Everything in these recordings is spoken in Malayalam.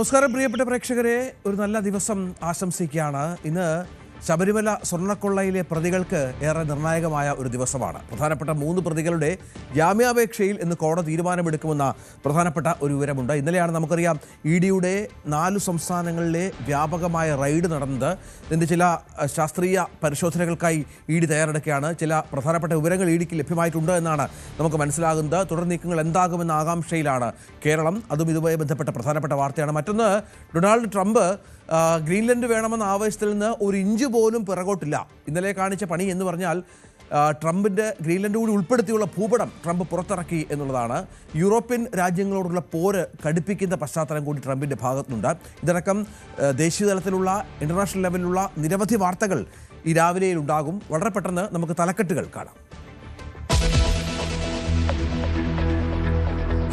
നമസ്കാരം പ്രിയപ്പെട്ട പ്രേക്ഷകരെ, ഒരു നല്ല ദിവസം ആശംസിക്കുകയാണ്. ഇന്ന് ശബരിമല സ്വർണ്ണക്കൊള്ളയിലെ പ്രതികൾക്ക് ഏറെ നിർണായകമായ ഒരു ദിവസമാണ്. പ്രധാനപ്പെട്ട 3 പ്രതികളുടെ ജാമ്യാപേക്ഷയിൽ ഇന്ന് കോടതി തീരുമാനമെടുക്കുമെന്ന പ്രധാനപ്പെട്ട ഒരു വിവരമുണ്ട്. ഇന്നലെയാണ് നമുക്കറിയാം EDയുടെ 4 സംസ്ഥാനങ്ങളിലെ വ്യാപകമായ റെയ്ഡ് നടന്നത്. ഇതിൻ്റെ ചില ശാസ്ത്രീയ പരിശോധനകൾക്കായി ED തയ്യാറെടുക്കുകയാണ്. ചില പ്രധാനപ്പെട്ട വിവരങ്ങൾ EDക്ക് ലഭ്യമായിട്ടുണ്ട് എന്നാണ് നമുക്ക് മനസ്സിലാകുന്നത്. തുടർ നീക്കങ്ങൾ എന്താകുമെന്ന ആകാംക്ഷയിലാണ് കേരളം. അതും ഇതുമായി ബന്ധപ്പെട്ട പ്രധാനപ്പെട്ട വാർത്തയാണ്. മറ്റൊന്ന്, ഡൊണാൾഡ് ട്രംപ് ഗ്രീൻലൻഡ് വേണമെന്ന ആവേശത്തിൽ നിന്ന് ഒരു ഇഞ്ച് പോലും പിറകോട്ടില്ല. ഇന്നലെ കാണിച്ച പണി എന്ന് പറഞ്ഞാൽ ട്രംപിൻ്റെ ഗ്രീൻലൻഡ് കൂടി ഉൾപ്പെടുത്തിയുള്ള ഭൂപടം ട്രംപ് പുറത്തിറക്കി എന്നുള്ളതാണ്. യൂറോപ്യൻ രാജ്യങ്ങളോടുള്ള പോര് കടുപ്പിക്കുന്ന പശ്ചാത്തലം കൂടി ട്രംപിൻ്റെ ഭാഗത്തുനിന്നുണ്ട്. ഇതിനടക്കം ദേശീയ തലത്തിലുള്ള ഇൻ്റർനാഷണൽ ലെവലിലുള്ള നിരവധി വാർത്തകൾ ഈ രാവിലെയിൽ ഉണ്ടാകും. വളരെ പെട്ടെന്ന് നമുക്ക് തലക്കെട്ടുകൾ കാണാം.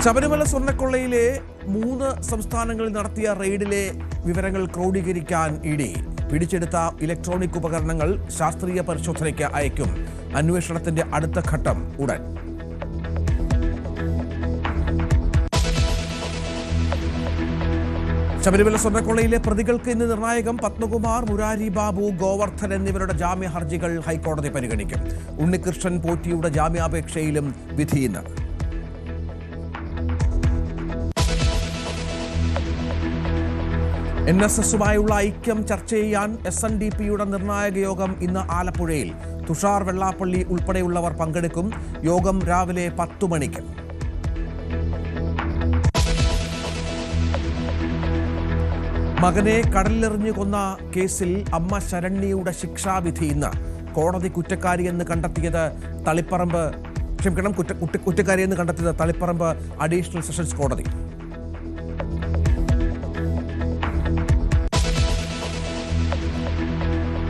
ശബരിമല സ്വർണ്ണക്കൊള്ളയിലെ 3 സംസ്ഥാനങ്ങളിൽ നടത്തിയ റെയ്ഡിലെ വിവരങ്ങൾ ക്രോഡീകരിക്കാൻ ED. പിടിച്ചെടുത്ത ഇലക്ട്രോണിക് ഉപകരണങ്ങൾ ശാസ്ത്രീയ പരിശോധനയ്ക്ക് അയക്കും. അന്വേഷണത്തിന്റെ അടുത്ത ഘട്ടം ഉടൻ. ശബരിമല സ്വർണ്ണക്കൊള്ളയിലെ പ്രതികൾക്ക് ഇന്ന് നിർണായകം. പത്മകുമാർ, മുരാരി ബാബു, ഗോവർദ്ധൻ എന്നിവരുടെ ജാമ്യ ഹർജികൾ ഹൈക്കോടതി പരിഗണിക്കും. ഉണ്ണികൃഷ്ണൻ പോറ്റിയുടെ ജാമ്യാപേക്ഷയിലും വിധി ഇന്ന്. NSSുമായുള്ള ഐക്യം ചർച്ച ചെയ്യാൻ SNDPയുടെ നിർണായക യോഗം ഇന്ന് ആലപ്പുഴയിൽ. തുഷാർ വെള്ളാപ്പള്ളി ഉൾപ്പെടെയുള്ളവർ പങ്കെടുക്കും. യോഗം രാവിലെ 10 മണിക്ക്. മകനെ കടലിലെറിഞ്ഞു കൊന്ന കേസിൽ അമ്മ ശരണ്യയുടെ ശിക്ഷാവിധി ഇന്ന്. കോടതി കുറ്റക്കാരിയെന്ന് കണ്ടെത്തിയത് തളിപ്പറമ്പ് അഡീഷണൽ സെഷൻസ് കോടതി.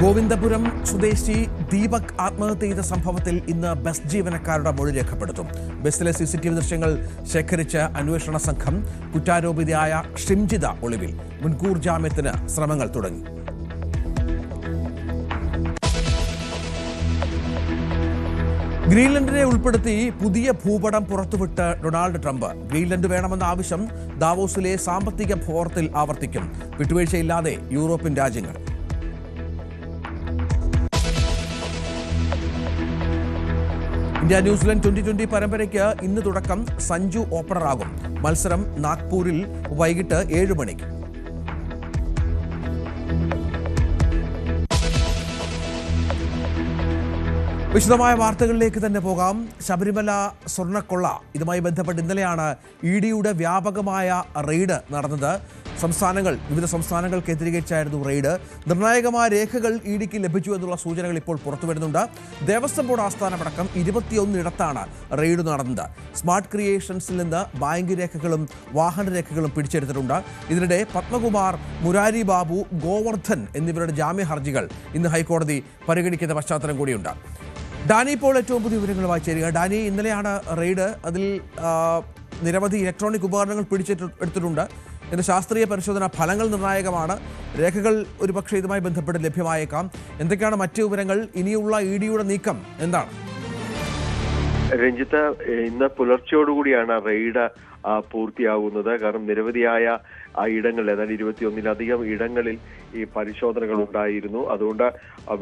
ഗോവിന്ദപുരം സ്വദേശി ദീപക് ആത്മഹത്യ ചെയ്ത സംഭവത്തിൽ ഇന്ന് ബസ് ജീവനക്കാരുടെ മൊഴി രേഖപ്പെടുത്തും. ബസ്സിലെ CCTV ദൃശ്യങ്ങൾ ശേഖരിച്ച് അന്വേഷണ സംഘം. കുറ്റാരോപിതയായ ഷിംജിത ഒളിവിൽ. മുൻകൂർ ജാമ്യത്തിന് ശ്രമങ്ങൾ തുടങ്ങി. ഗ്രീൻലൻഡിനെ ഉൾപ്പെടുത്തി പുതിയ ഭൂപടം പുറത്തുവിട്ട് ഡൊണാൾഡ് ട്രംപ്. ഗ്രീൻലൻഡ് വേണമെന്ന ആവശ്യം ദാവോസിലെ സാമ്പത്തിക ഫോറത്തിൽ ആവർത്തിക്കും. വിട്ടുവീഴ്ചയില്ലാതെ യൂറോപ്യൻ രാജ്യങ്ങൾ. ഇന്ത്യ ന്യൂസിലൻഡ് 2020 പരമ്പരയ്ക്ക് ഇന്ന് തുടക്കം. സഞ്ജു ഓപ്പണറാകും. മത്സരം നാഗ്പൂരിൽ വൈകിട്ട് 7 മണിക്ക്. വിശദമായ വാർത്തകളിലേക്ക് തന്നെ പോകാം. ശബരിമല സ്വർണ്ണക്കൊള്ള, ഇതുമായി ബന്ധപ്പെട്ട് ഇന്നലെയാണ് EDയുടെ വ്യാപകമായ റെയ്ഡ് നടന്നത്. വിവിധ സംസ്ഥാനങ്ങൾ കേന്ദ്രീകരിച്ചായിരുന്നു റെയ്ഡ്. നിർണായകമായ രേഖകൾ EDക്ക് ലഭിച്ചു എന്നുള്ള സൂചനകൾ ഇപ്പോൾ പുറത്തുവരുന്നുണ്ട്. ദേവസ്വം ബോർഡ് ആസ്ഥാനമടക്കം 21 ഇടത്താണ് റെയ്ഡ് നടന്നത്. സ്മാർട്ട് ക്രിയേഷൻസിൽ നിന്ന് ബാങ്ക് രേഖകളും വാഹന രേഖകളും പിടിച്ചെടുത്തിട്ടുണ്ട്. ഇതിനിടെ പത്മകുമാർ, മുരാരി ബാബു, ഗോവർദ്ധൻ എന്നിവരുടെ ജാമ്യ ഹർജികൾ ഇന്ന് ഹൈക്കോടതി പരിഗണിക്കുന്ന പശ്ചാത്തലം കൂടിയുണ്ട്. ഡാനി ഇപ്പോൾ ഏറ്റവും പുതിയ വിവരങ്ങളുമായി ചേരുക. ഡാനി, ഇന്നലെയാണ് റെയ്ഡ്. അതിൽ നിരവധി ഇലക്ട്രോണിക് ഉപകരണങ്ങൾ പിടിച്ചെടുത്തിട്ടുണ്ട്. ഇതിന്റെ ശാസ്ത്രീയ പരിശോധന ഫലങ്ങൾ നിർണായകമാണ്. രേഖകൾ ഒരുപക്ഷെ ഇതുമായി ബന്ധപ്പെട്ട് ലഭ്യമായേക്കാം. എന്തൊക്കെയാണ് മറ്റു വിവരങ്ങൾ? ഇനിയുള്ള EDയുടെ നീക്കം എന്താണ്? രഞ്ജിത്ത്, ഇന്ന് പുലർച്ചയോടുകൂടിയാണ് റെയ്ഡ് പൂർത്തിയാകുന്നത്. കാരണം നിരവധിയായ ഇടങ്ങളിൽ, അതായത് 21ലധികം ഇടങ്ങളിൽ ഈ പരിശോധനകൾ ഉണ്ടായിരുന്നു. അതുകൊണ്ട്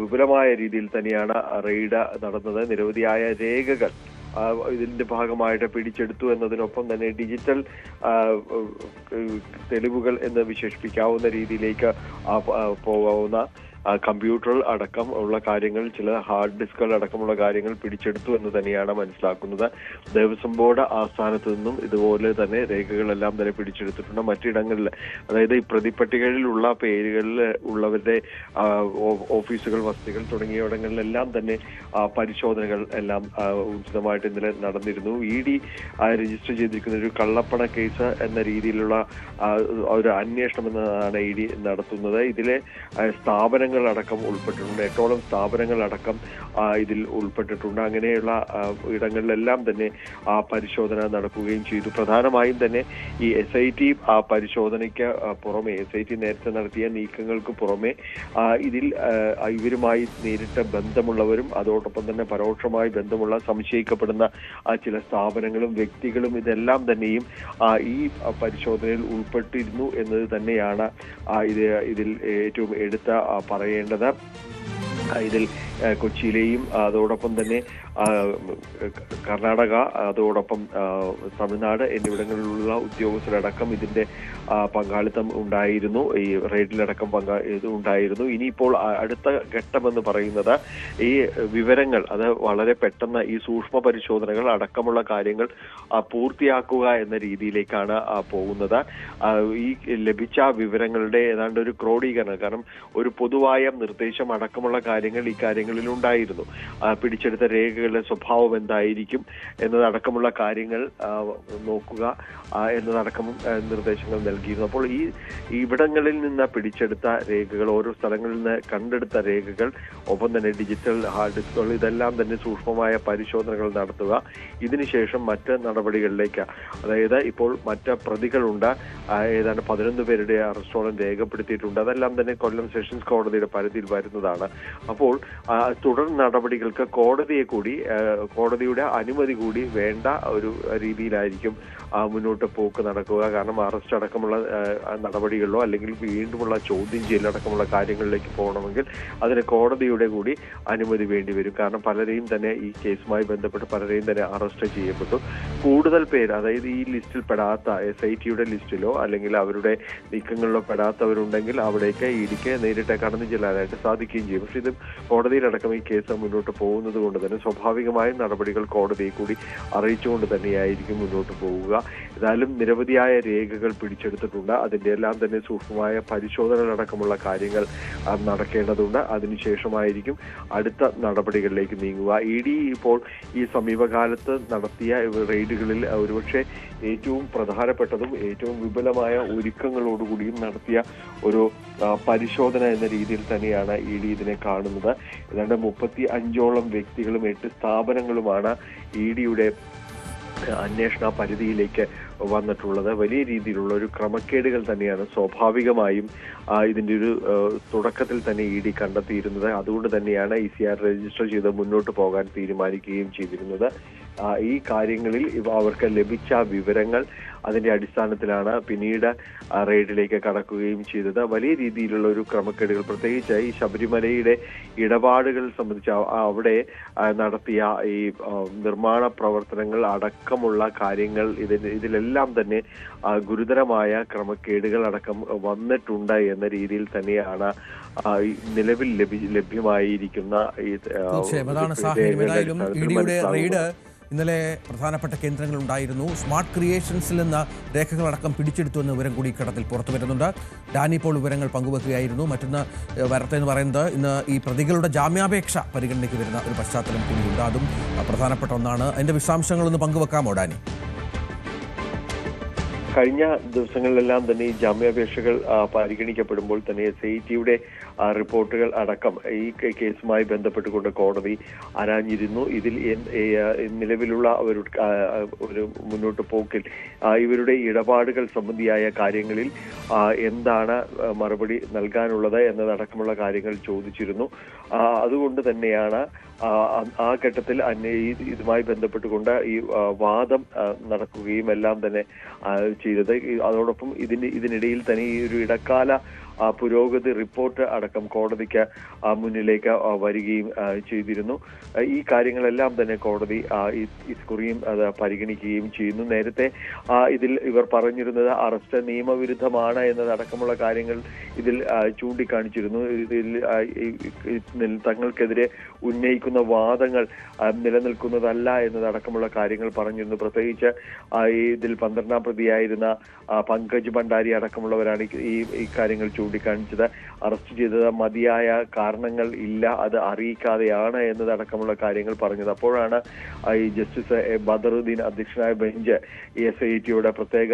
വിപുലമായ രീതിയിൽ തന്നെയാണ് റെയ്ഡ് നടന്നത്. നിരവധിയായ രേഖകൾ ഇതിന്റെ ഭാഗമായിട്ട് പിടിച്ചെടുത്തു എന്നതിനൊപ്പം തന്നെ ഡിജിറ്റൽ തെളിവുകൾ എന്ന് വിശേഷിപ്പിക്കാവുന്ന രീതിയിലേക്ക് പോകാവുന്ന കമ്പ്യൂട്ടർ അടക്കം ഉള്ള കാര്യങ്ങൾ, ചില ഹാർഡ് ഡിസ്കുകൾ അടക്കമുള്ള കാര്യങ്ങൾ പിടിച്ചെടുത്തു എന്ന് തന്നെയാണ് മനസ്സിലാക്കുന്നത്. ദേവസ്വം ബോർഡ് ആസ്ഥാനത്ത് നിന്നും ഇതുപോലെ തന്നെ രേഖകളെല്ലാം തന്നെ പിടിച്ചെടുത്തിട്ടുണ്ട്. മറ്റിടങ്ങളിൽ, അതായത് ഈ പ്രതിപ്പട്ടികയിലുള്ള പേരുകളിൽ ഉള്ളവരുടെ ഓഫീസുകൾ, വസ്തുക്കൾ തുടങ്ങിയയിടങ്ങളിലെല്ലാം തന്നെ പരിശോധനകൾ എല്ലാം ഊർജിതമായിട്ട് ഇന്നലെ നടന്നിരുന്നു. ED രജിസ്റ്റർ ചെയ്തിരിക്കുന്ന ഒരു കള്ളപ്പണ കേസ് എന്ന രീതിയിലുള്ള ഒരു അന്വേഷണം എന്നതാണ് ED നടത്തുന്നത്. ഇതിലെ സ്ഥാപനങ്ങൾ സ്ഥാപനങ്ങളടക്കം ഉൾപ്പെട്ടിട്ടുണ്ട്. 8ഓളം സ്ഥാപനങ്ങളടക്കം ഇതിൽ ഉൾപ്പെട്ടിട്ടുണ്ട്. അങ്ങനെയുള്ള ഇടങ്ങളിലെല്ലാം തന്നെ പരിശോധന നടക്കുകയും ചെയ്തു. പ്രധാനമായും തന്നെ ഈ SIT പരിശോധനയ്ക്ക് പുറമെ, SIT നേരത്തെ നടത്തിയ നീക്കങ്ങൾക്ക് പുറമെ ഇതിൽ ഇവരുമായി നേരിട്ട് ബന്ധമുള്ളവരും അതോടൊപ്പം തന്നെ പരോക്ഷമായി ബന്ധമുള്ള സംശയിക്കപ്പെടുന്ന ചില സ്ഥാപനങ്ങളും വ്യക്തികളും ഇതെല്ലാം തന്നെയും ഈ പരിശോധനയിൽ ഉൾപ്പെട്ടിരുന്നു എന്നത് തന്നെയാണ് ഇതിൽ ഏറ്റവും പറയേണ്ടത്. ഇതിൽ കൊച്ചിയിലെയും അതോടൊപ്പം തന്നെ കർണാടക, അതോടൊപ്പം തമിഴ്നാട് എന്നിവിടങ്ങളിലുള്ള ഉദ്യോഗസ്ഥരടക്കം ഇതിന്റെ പങ്കാളിത്തം ഉണ്ടായിരുന്നു. ഈ റെയ്ഡിലടക്കം ഉണ്ടായിരുന്നു. ഇനിയിപ്പോൾ അടുത്ത ഘട്ടമെന്ന് പറയുന്നത് ഈ വിവരങ്ങൾ, അത് വളരെ പെട്ടെന്ന് ഈ സൂക്ഷ്മ പരിശോധനകൾ അടക്കമുള്ള കാര്യങ്ങൾ പൂർത്തിയാക്കുക എന്ന രീതിയിലേക്കാണ് പോകുന്നത്. ഈ ലഭിച്ച വിവരങ്ങളുടെ ഏതാണ്ട് ഒരു ക്രോഡീകരണം, കാരണം ഒരു പൊതുവായ നിർദ്ദേശം അടക്കമുള്ള കാര്യങ്ങൾ ഈ കാര്യങ്ങളിൽ ഉണ്ടായിരുന്നു. പിടിച്ചെടുത്ത രേഖകളുടെ സ്വഭാവം എന്തായിരിക്കും എന്നതടക്കമുള്ള കാര്യങ്ങൾ നോക്കുക എന്നതടക്കം നിർദ്ദേശങ്ങൾ നൽകിയിരുന്നു. അപ്പോൾ ഈ ഇവിടങ്ങളിൽ നിന്ന് പിടിച്ചെടുത്ത രേഖകൾ, ഓരോ സ്ഥലങ്ങളിൽ നിന്ന് കണ്ടെടുത്ത രേഖകൾ, ഒപ്പം തന്നെ ഡിജിറ്റൽ ഹാർഡ് ഡിസ്കുകൾ, ഇതെല്ലാം തന്നെ സൂക്ഷ്മമായ പരിശോധനകൾ നടത്തുക. ഇതിനുശേഷം മറ്റ് നടപടികളിലേക്ക്, അതായത് ഇപ്പോൾ മറ്റ് പ്രതികളുണ്ട്, ഏതാണ്ട് 11 പേരുടെ അറസ്റ്റോളം രേഖപ്പെടുത്തിയിട്ടുണ്ട്. അതെല്ലാം തന്നെ കൊല്ലം സെഷൻസ് കോടതിയുടെ പരിധിയിൽ വരുന്നതാണ്. അപ്പോൾ തുടർ നടപടികൾക്ക് കോടതിയുടെ അനുമതി കൂടി വേണ്ട ഒരു രീതിയിലായിരിക്കും മുന്നോട്ട് പോക്ക് നടക്കുക. കാരണം അറസ്റ്റ് അടക്കമുള്ള നടപടികളിലോ അല്ലെങ്കിൽ വീണ്ടുമുള്ള ചോദ്യം ചെയ്യലടക്കമുള്ള കാര്യങ്ങളിലേക്ക് പോകണമെങ്കിൽ അതിന് കോടതിയുടെ കൂടി അനുമതി വേണ്ടി വരും. കാരണം പലരെയും തന്നെ ഈ കേസുമായി ബന്ധപ്പെട്ട് പലരെയും തന്നെ അറസ്റ്റ് ചെയ്യപ്പെട്ടു. കൂടുതൽ പേര്, അതായത് ഈ ലിസ്റ്റിൽ പെടാത്ത SITയുടെ ലിസ്റ്റിലോ അല്ലെങ്കിൽ അവരുടെ നീക്കങ്ങളിലോ പെടാത്തവരുണ്ടെങ്കിൽ അവിടേക്ക് ഇടിക്ക് നേരിട്ട് കടന്നു ചെല്ലാനായിട്ട് സാധിക്കുകയും ചെയ്യും. പക്ഷെ ഇത് കോടതിയിലടക്കം ഈ കേസ് മുന്നോട്ട് പോകുന്നത് കൊണ്ട് തന്നെ സ്വാഭാവികമായും നടപടികൾ കോടതിയെ കൂടി അറിയിച്ചുകൊണ്ട് തന്നെയായിരിക്കും മുന്നോട്ട് പോവുക. ഏതായാലും നിരവധിയായ രേഖകൾ പിടിച്ചെടുത്തിട്ടുണ്ട്. അതിന്റെ എല്ലാം തന്നെ സൂക്ഷ്മമായ പരിശോധനകളടക്കമുള്ള കാര്യങ്ങൾ നടക്കേണ്ടതുണ്ട്. അതിനുശേഷമായിരിക്കും അടുത്ത നടപടികളിലേക്ക് നീങ്ങുക. ED ഇപ്പോൾ ഈ സമീപകാലത്ത് നടത്തിയ റെയ്ഡുകളിൽ ഒരുപക്ഷെ ഏറ്റവും പ്രധാനപ്പെട്ടതും ഏറ്റവും വിപുലമായ ഒരുക്കങ്ങളോടുകൂടിയും നടത്തിയ ഒരു പരിശോധന എന്ന രീതിയിൽ തന്നെയാണ് ED ഇതിനെ കാണുന്നത്. ഏതാണ്ട് 35ഓളം വ്യക്തികളും 8 സ്ഥാപനങ്ങളുമാണ് EDയുടെ അന്വേഷണ പരിധിയിലേക്ക് വന്നിട്ടുള്ളത്. വലിയ രീതിയിലുള്ള ഒരു ക്രമക്കേടുകൾ തന്നെയാണ് സ്വാഭാവികമായും ഇതിന്റെ ഒരു തുടക്കത്തിൽ തന്നെ ED കണ്ടെത്തിയിരുന്നത്. അതുകൊണ്ട് തന്നെയാണ് ECR രജിസ്റ്റർ ചെയ്ത് മുന്നോട്ട് പോകാൻ തീരുമാനിക്കുകയും ചെയ്തിരുന്നത്. ഈ കാര്യങ്ങളിൽ അവർക്ക് ലഭിച്ച വിവരങ്ങൾ, അതിന്റെ അടിസ്ഥാനത്തിലാണ് പിന്നീട് റെയ്ഡിലേക്ക് കടക്കുകയും ചെയ്തത്. വലിയ രീതിയിലുള്ള ഒരു ക്രമക്കേടുകൾ, പ്രത്യേകിച്ച് ഈ ശബരിമലയുടെ ഇടപാടുകൾ സംബന്ധിച്ച് അവിടെ നടത്തിയ ഈ നിർമ്മാണ പ്രവർത്തനങ്ങൾ അടക്കമുള്ള കാര്യങ്ങൾ, ഇതിലെല്ലാം തന്നെ ഗുരുതരമായ ക്രമക്കേടുകൾ അടക്കം വന്നിട്ടുണ്ട് എന്ന രീതിയിൽ തന്നെയാണ് നിലവിൽ ലഭ്യമായിരിക്കുന്ന ഈ റെയ്ഡ്. ഇന്നലെ പ്രധാനപ്പെട്ട കേന്ദ്രങ്ങൾ ഉണ്ടായിരുന്നു. സ്മാർട്ട് ക്രിയേഷൻസിൽ നിന്ന് രേഖകളടക്കം പിടിച്ചെടുത്തുവെന്ന വിവരം കൂടി ഘട്ടത്തിൽ പുറത്തു വരുന്നുണ്ട്. ഡാനി ഇപ്പോൾ വിവരങ്ങൾ പങ്കുവെക്കുകയായിരുന്നു. മറ്റൊന്ന് വാർത്ത എന്ന് പറയുന്നത്, ഇന്ന് ഈ പ്രതികളുടെ ജാമ്യാപേക്ഷ പരിഗണനയ്ക്ക് വരുന്ന ഒരു പശ്ചാത്തലം കൂടിയുണ്ട്. അതും പ്രധാനപ്പെട്ട ഒന്നാണ്. അതിന്റെ വിശദാംശങ്ങളൊന്ന് പങ്കുവെക്കാമോ ഡാനി? കഴിഞ്ഞ ദിവസങ്ങളിലെല്ലാം തന്നെ ഈ ജാമ്യാപേക്ഷകൾ പരിഗണിക്കപ്പെടുമ്പോൾ തന്നെ SITയുടെ റിപ്പോർട്ടുകൾ അടക്കം ഈ കേസുമായി ബന്ധപ്പെട്ടുകൊണ്ട് കോടതി ആരാഞ്ഞിരുന്നു. ഇതിൽ നിലവിലുള്ള ഒരു മുന്നോട്ട് പോക്കിൽ ഇവരുടെ ഇടപാടുകൾ സംബന്ധിയായ കാര്യങ്ങളിൽ എന്താണ് മറുപടി നൽകാനുള്ളത് എന്നതടക്കമുള്ള കാര്യങ്ങൾ ചോദിച്ചിരുന്നു. അതുകൊണ്ട് തന്നെയാണ് ആ ഘട്ടത്തിൽ ഇതുമായി ബന്ധപ്പെട്ടുകൊണ്ട് ഈ വാദം നടക്കുകയും എല്ലാം തന്നെ ചെയ്തത്. അതോടൊപ്പം ഇതിനിടയിൽ തന്നെ ഈ ഒരു ഇടക്കാല പുരോഗതി റിപ്പോർട്ട് അടക്കം കോടതിക്ക് മുന്നിലേക്ക് വരികയും ചെയ്തിരുന്നു. ഈ കാര്യങ്ങളെല്ലാം തന്നെ കോടതി ഇക്കുറിയും അത് പരിഗണിക്കുകയും ചെയ്യുന്നു. നേരത്തെ ഇതിൽ ഇവർ പറഞ്ഞിരുന്നത് അറസ്റ്റ് നിയമവിരുദ്ധമാണ് എന്നതടക്കമുള്ള കാര്യങ്ങൾ ഇതിൽ ചൂണ്ടിക്കാണിച്ചിരുന്നു. ഇതിൽ തങ്ങൾക്കെതിരെ ഉന്നയിക്കുന്ന വാദങ്ങൾ നിലനിൽക്കുന്നതല്ല എന്നതടക്കമുള്ള കാര്യങ്ങൾ പറഞ്ഞിരുന്നു. പ്രത്യേകിച്ച് ഇതിൽ 12ാം പ്രതിയായിരുന്ന പങ്കജ് ഭണ്ഡാരി അടക്കമുള്ളവരാണ് ഈ കാര്യങ്ങൾ ചൂണ്ടിക്കാണിച്ചത്. അറസ്റ്റ് ചെയ്തത് മതിയായ കാരണങ്ങൾ ഇല്ല, അത് അറിയിക്കാതെയാണ് എന്നതടക്കമുള്ള കാര്യങ്ങൾ പറഞ്ഞത്. അപ്പോഴാണ് ഈ ജസ്റ്റിസ് ബദറുദ്ദീൻ അധ്യക്ഷനായ ബെഞ്ച് SITയുടെ പ്രത്യേക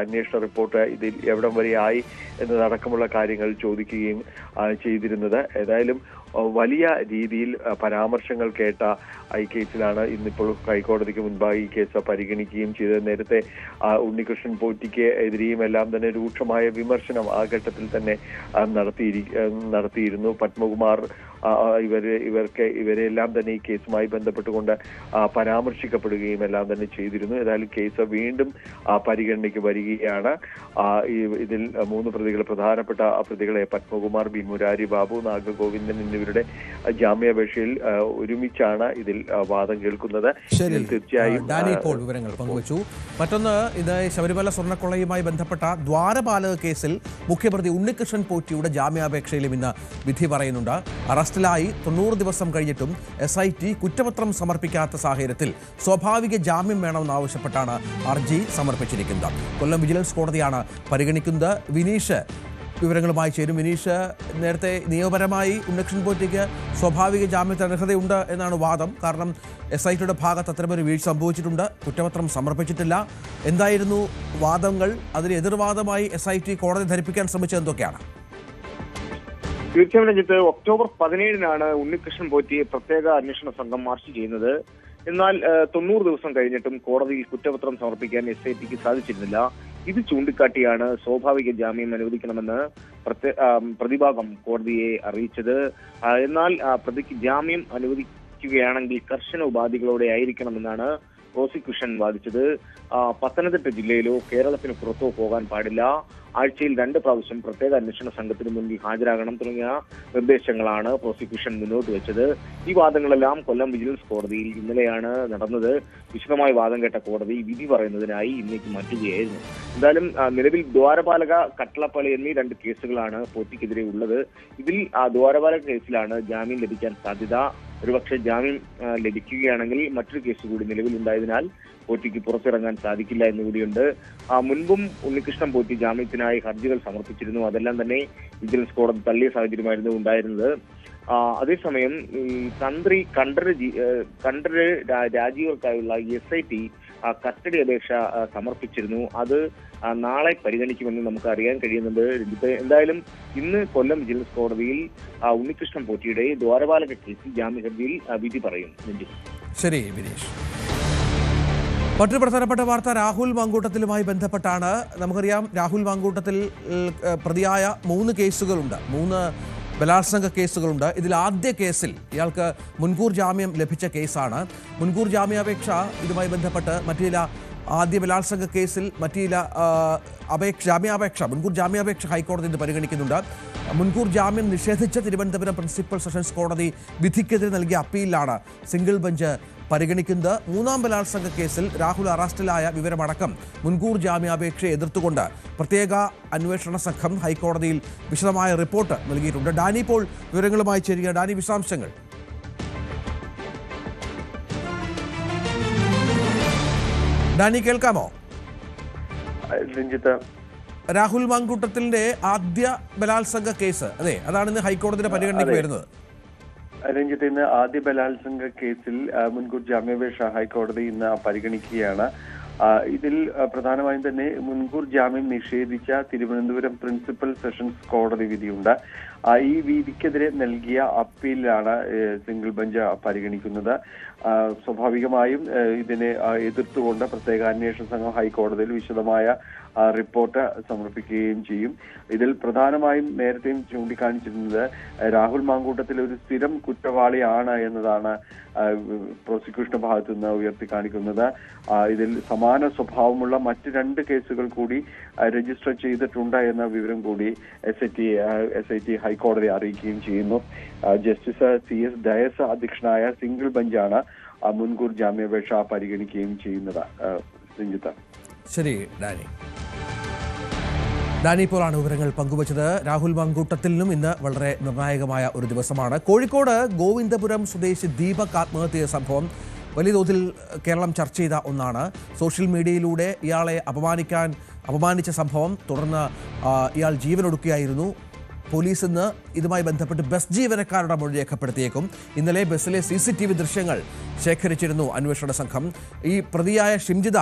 അന്വേഷണ റിപ്പോർട്ട് ഇതിൽ എവിടം വരെ ആയി എന്നതടക്കമുള്ള കാര്യങ്ങൾ ചോദിക്കുകയും ചെയ്തിരുന്നത്. ഏതായാലും വലിയ രീതിയിൽ പരാമർശങ്ങൾ കേട്ട ഈ കേസിലാണ് ഇന്നിപ്പോൾ ഹൈക്കോടതിക്ക് മുൻപായി ഈ കേസ് പരിഗണിക്കുകയും ചെയ്തത്. നേരത്തെ ഉണ്ണികൃഷ്ണൻ പോറ്റിക്ക് എതിരെയും എല്ലാം തന്നെ രൂക്ഷമായ വിമർശനം ആ ഘട്ടത്തിൽ തന്നെ നടത്തിയിരുന്നു. പത്മകുമാർ ഇവരെല്ലാം തന്നെ ഈ കേസുമായി ബന്ധപ്പെട്ടുകൊണ്ട് പരാമർശിക്കപ്പെടുകയും എല്ലാം തന്നെ ചെയ്തിരുന്നു. ഏതായാലും കേസ് വീണ്ടും പരിഗണനയ്ക്ക് വരികയാണ്. ഇതിൽ 3 പ്രതികൾ, പ്രധാനപ്പെട്ട പ്രതികളെ പത്മകുമാർ, ബി മുരാരി ബാബു, നാഗഗോവിന്ദൻ എന്നിവരുടെ ജാമ്യാപേക്ഷയിൽ ഒരുമിച്ചാണ് ഇതിൽ വാദം കേൾക്കുന്നത്. തീർച്ചയായും ഡാനി ഇപ്പോൾ വിവരങ്ങൾ പങ്കുവച്ചു. മറ്റൊന്ന്, ഇത് ശബരിമല സ്വർണ്ണക്കൊള്ളയുമായി ബന്ധപ്പെട്ട ദ്വാരപാലക കേസിൽ മുഖ്യപ്രതി ഉണ്ണികൃഷ്ണൻ പോറ്റിയുടെ ജാമ്യാപേക്ഷയിലും ഇന്ന് വിധി പറയുന്നുണ്ട്. അറസ്റ്റിലായി 90 ദിവസം കഴിഞ്ഞിട്ടും SIT കുറ്റപത്രം സമർപ്പിക്കാത്ത സാഹചര്യത്തിൽ സ്വാഭാവിക ജാമ്യം വേണമെന്നാവശ്യപ്പെട്ടാണ് ഹർജി സമർപ്പിച്ചിരിക്കുന്നത്. കൊല്ലം വിജിലൻസ് കോടതിയാണ് പരിഗണിക്കുന്നത്. വിനീഷ് വിവരങ്ങളുമായി ചേരും. വിനീഷ്, നേരത്തെ നിയമപരമായി ഉണ്ണികൃഷ്ണൻ പോറ്റിക്ക് സ്വാഭാവിക ജാമ്യത്തിന് അർഹതയുണ്ട് എന്നാണ് വാദം. കാരണം SITയുടെ ഭാഗത്ത് അത്തരമൊരു വീഴ്ച സംഭവിച്ചിട്ടുണ്ട്, കുറ്റപത്രം സമർപ്പിച്ചിട്ടില്ല. എന്തായിരുന്നു വാദങ്ങൾ? അതിന് എതിർവാദമായി SIT കോടതി ധരിപ്പിക്കാൻ ശ്രമിച്ചത് എന്തൊക്കെയാണ്? തീർച്ചയായും രഞ്ജിത്ത്, ഒക്ടോബർ 17-നാണ് ഉണ്ണികൃഷ്ണൻ പോറ്റിയെ പ്രത്യേക അന്വേഷണ സംഘം മാർച്ച് ചെയ്യുന്നത്. എന്നാൽ 90 ദിവസം കഴിഞ്ഞിട്ടും കോടതിയിൽ കുറ്റപത്രം സമർപ്പിക്കാൻ SITക്ക് സാധിച്ചിരുന്നില്ല. ഇത് ചൂണ്ടിക്കാട്ടിയാണ് സ്വാഭാവിക ജാമ്യം അനുവദിക്കണമെന്ന് പ്രതിഭാഗം കോടതിയെ അറിയിച്ചത്. എന്നാൽ പ്രതിക്ക് ജാമ്യം അനുവദിക്കുകയാണെങ്കിൽ കർശന ഉപാധികളോടെ ആയിരിക്കണമെന്നാണ് പ്രോസിക്യൂഷൻ വാദിച്ചത്. പത്തനംതിട്ട ജില്ലയിലോ കേരളത്തിന് പുറത്തോ പോകാൻ പാടില്ല, ആഴ്ചയിൽ 2 പ്രാവശ്യം പ്രത്യേക അന്വേഷണ സംഘത്തിന് മുന്നിൽ ഹാജരാകണം തുടങ്ങിയ നിർദ്ദേശങ്ങളാണ് പ്രോസിക്യൂഷൻ മുന്നോട്ട് വെച്ചത്. ഈ വാദങ്ങളെല്ലാം കൊല്ലം വിജിലൻസ് കോടതിയിൽ ഇന്നലെയാണ് നടന്നത്. വിശദമായ വാദം കേട്ട കോടതി വിധി പറയുന്നതിനായി ഇന്നേക്ക് മാറ്റുകയായിരുന്നു. എന്തായാലും നിലവിൽ ദ്വാരപാലക, കട്ടളപ്പള്ളി എന്നീ 2 കേസുകളാണ് പോറ്റിക്കെതിരെ ഉള്ളത്. ഇതിൽ ദ്വാരപാലക കേസിലാണ് ജാമ്യം ലഭിക്കാൻ സാധ്യത. ഒരുപക്ഷെ ജാമ്യം ലഭിക്കുകയാണെങ്കിൽ മറ്റൊരു കേസ് കൂടി നിലവിലുണ്ടായതിനാൽ പോറ്റിക്ക് പുറത്തിറങ്ങാൻ സാധിക്കില്ല എന്നുകൂടിയുണ്ട്. മുൻപും ഉണ്ണികൃഷ്ണൻ പോറ്റി ജാമ്യത്തിനായി ഹർജികൾ സമർപ്പിച്ചിരുന്നു. അതെല്ലാം തന്നെ വിജിലൻസ് കോടതി തള്ളിയ സാഹചര്യമായിരുന്നു ഉണ്ടായിരുന്നത്. അതേസമയം കണ്ഠര് രാജികൾക്കായുള്ള SIT കസ്റ്റഡി അപേക്ഷ സമർപ്പിച്ചിരുന്നു. അത് നാളെ പരിഗണിക്കുമെന്ന് നമുക്ക് അറിയാൻ കഴിയുന്നുണ്ട്. എന്തായാലും ഇന്ന് കൊല്ലം വിജിലൻസ് കോടതിയിൽ ഉണ്ണികൃഷ്ണൻ പോറ്റിയുടെ ദ്വാരപാലക കേസിൽ ജാമ്യ ഹർജിയിൽ വിധി പറയും. ശരി വിനീഷ്. മറ്റൊരു പ്രധാനപ്പെട്ട വാർത്ത രാഹുൽ മാങ്കൂട്ടത്തിലുമായി ബന്ധപ്പെട്ടാണ്. നമുക്കറിയാം, രാഹുൽ മാങ്കൂട്ടത്തിൽ പ്രതിയായ 3 കേസുകളുണ്ട്, 3 ബലാത്സംഗ കേസുകളുണ്ട്. ഇതിൽ ആദ്യ കേസിൽ ഇയാൾക്ക് മുൻകൂർ ജാമ്യം ലഭിച്ച കേസാണ്. മുൻകൂർ ജാമ്യാപേക്ഷ ഇതുമായി ബന്ധപ്പെട്ട് മറ്റു ചില ആദ്യ ബലാത്സംഗ കേസിൽ മറ്റു ചില മുൻകൂർ ജാമ്യാപേക്ഷ ഹൈക്കോടതി ഇന്ന് പരിഗണിക്കുന്നുണ്ട്. മുൻകൂർ ജാമ്യം നിഷേധിച്ച തിരുവനന്തപുരം പ്രിൻസിപ്പൽ സെഷൻസ് കോടതി വിധിക്കെതിരെ നൽകിയ അപ്പീലിലാണ് സിംഗിൾ ബെഞ്ച് പരിഗണിക്കുന്നത്. 3ാം ബലാത്സംഗ കേസിൽ രാഹുൽ അറസ്റ്റിലായ വിവരമടക്കം മുൻകൂർ ജാമ്യാപേക്ഷയെ എതിർത്തുകൊണ്ട് പ്രത്യേക അന്വേഷണ സംഘം ഹൈക്കോടതിയിൽ വിശദമായ റിപ്പോർട്ട് നൽകിയിട്ടുണ്ട്. ഡാനി ഇപ്പോൾ വിവരങ്ങളുമായി ചേരുക. ഡാനി, വിശദാംശങ്ങൾ. ഡാനി, കേൾക്കാമോ? രാഹുൽ മാങ്കൂട്ടത്തിന്റെ ആദ്യ ബലാത്സംഗ കേസ്, അതെ, അതാണ് ഇന്ന് ഹൈക്കോടതിയുടെ പരിഗണനയ്ക്ക് വരുന്നത്. രഞ്ജിത്ത്, ഇന്ന് ആദ്യ ബലാത്സംഗ കേസിൽ മുൻകൂർ ജാമ്യാപേക്ഷ ഹൈക്കോടതി ഇന്ന് പരിഗണിക്കുകയാണ്. ഇതിൽ പ്രധാനമായും തന്നെ മുൻകൂർ ജാമ്യം നിഷേധിച്ച തിരുവനന്തപുരം പ്രിൻസിപ്പൽ സെഷൻസ് കോടതി വിധിയുണ്ട്. ഈ വിധിക്കെതിരെ നൽകിയ അപ്പീലാണ് സിംഗിൾ ബെഞ്ച് പരിഗണിക്കുന്നത്. സ്വാഭാവികമായും ഇതിനെ എതിർത്തുകൊണ്ട് പ്രത്യേക അന്വേഷണ സംഘം ഹൈക്കോടതിയിൽ വിശദമായ റിപ്പോർട്ട് സമർപ്പിക്കുകയും ചെയ്യും. ഇതിൽ പ്രധാനമായും നേരത്തെയും ചൂണ്ടിക്കാണിച്ചിരുന്നത് രാഹുൽ മാങ്കൂട്ടത്തിൽ ഒരു സ്ഥിരം കുറ്റവാളിയാണ് എന്നതാണ് പ്രോസിക്യൂഷന്റെ ഭാഗത്തു നിന്ന് ഉയർത്തിക്കാണിക്കുന്നത്. ഇതിൽ സമാന സ്വഭാവമുള്ള മറ്റ് 2 കേസുകൾ കൂടി രജിസ്റ്റർ ചെയ്തിട്ടുണ്ട് എന്ന വിവരം കൂടി SIT ഹൈക്കോടതി അറിയിക്കുകയും ചെയ്യുന്നു. ജസ്റ്റിസ് CS ഡയസ് അധ്യക്ഷനായ സിംഗിൾ ബെഞ്ചാണ് മുൻകൂർ ജാമ്യാപേക്ഷ പരിഗണിക്കുകയും ചെയ്യുന്നത്. രഞ്ജിത്ത്. ശരി ഡാനി. ഡാനി പോളാണ് വിവരങ്ങൾ പങ്കുവച്ചത്. രാഹുൽ മാങ്കൂട്ടത്തിലും ഇന്ന് വളരെ നിർണായകമായ ഒരു ദിവസമാണ്. കോഴിക്കോട് ഗോവിന്ദപുരം സ്വദേശി ദീപക് ആത്മഹത്യ സംഭവം വലിയ തോതിൽ കേരളം ചർച്ച ചെയ്ത ഒന്നാണ്. സോഷ്യൽ മീഡിയയിലൂടെ ഇയാളെ അപമാനിച്ച സംഭവം തുടർന്ന് ഇയാൾ ജീവനൊടുക്കുകയായിരുന്നു. പോലീസ് ഇന്ന് ഇതുമായി ബന്ധപ്പെട്ട് ബസ് ജീവനക്കാരുടെ മൊഴി രേഖപ്പെടുത്തിയേക്കും. ഇന്നലെ ബസ്സിലെ CCTV ദൃശ്യങ്ങൾ ശേഖരിച്ചിരുന്നു അന്വേഷണ സംഘം. ഈ പ്രതിയായ ഷിംജിത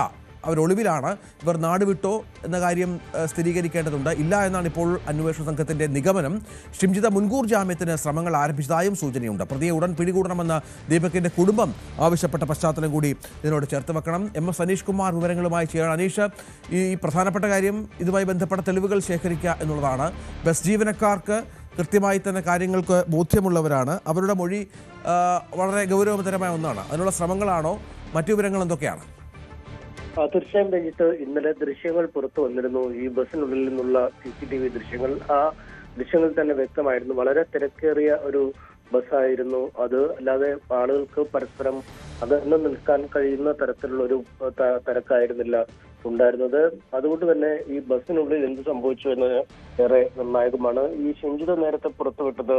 അവരൊളിവിലാണ്. ഇവർ നാടുവിട്ടോ എന്ന കാര്യം സ്ഥിരീകരിക്കേണ്ടതുണ്ട്. ഇല്ല എന്നാണ് ഇപ്പോൾ അന്വേഷണ സംഘത്തിന്റെ നിഗമനം. ഷിംജിത മുൻകൂർ ജാമ്യത്തിന് ശ്രമങ്ങൾ ആരംഭിച്ചതായും സൂചനയുണ്ട്. പ്രതിയെ ഉടൻ പിടികൂടണമെന്ന് ദീപകിന്റെ കുടുംബം ആവശ്യപ്പെട്ട പശ്ചാത്തലം കൂടി ഇതിനോട് ചേർത്ത് വെക്കണം. MS അനീഷ് കുമാർ വിവരങ്ങളുമായി ചെയ്യണം. അനീഷ്, ഈ പ്രധാനപ്പെട്ട കാര്യം ഇതുമായി ബന്ധപ്പെട്ട തെളിവുകൾ ശേഖരിക്കുക എന്നുള്ളതാണ്. ബസ് ജീവനക്കാർക്ക് കൃത്യമായി തന്നെ കാര്യങ്ങൾക്ക് ബോധ്യമുള്ളവരാണ്. അവരുടെ മൊഴി വളരെ ഗൗരവതരമായ ഒന്നാണ്. അതിനുള്ള ശ്രമങ്ങളാണോ? മറ്റു വിവരങ്ങൾ എന്തൊക്കെയാണ്? തീർച്ചയായും രഞ്ജിത്ത്, ഇന്നലെ ദൃശ്യങ്ങൾ പുറത്തു വന്നിരുന്നു. ഈ ബസ്സിനുള്ളിൽ നിന്നുള്ള CCTV ദൃശ്യങ്ങൾ. ആ ദൃശ്യങ്ങൾ തന്നെ വ്യക്തമായിരുന്നു. വളരെ തിരക്കേറിയ ഒരു ബസ്സായിരുന്നു അത്. അല്ലാതെ ആളുകൾക്ക് പരസ്പരം അകന്നു നിൽക്കാൻ കഴിയുന്ന തരത്തിലുള്ള ഒരു തിരക്കായിരുന്നില്ല ഉണ്ടായിരുന്നത്. അതുകൊണ്ട് തന്നെ ഈ ബസ്സിനുള്ളിൽ എന്ത് സംഭവിച്ചു എന്ന് ഏറെ നിർണായകമാണ്. ഈ ഷിംജിത നേരത്തെ പുറത്തുവിട്ടത്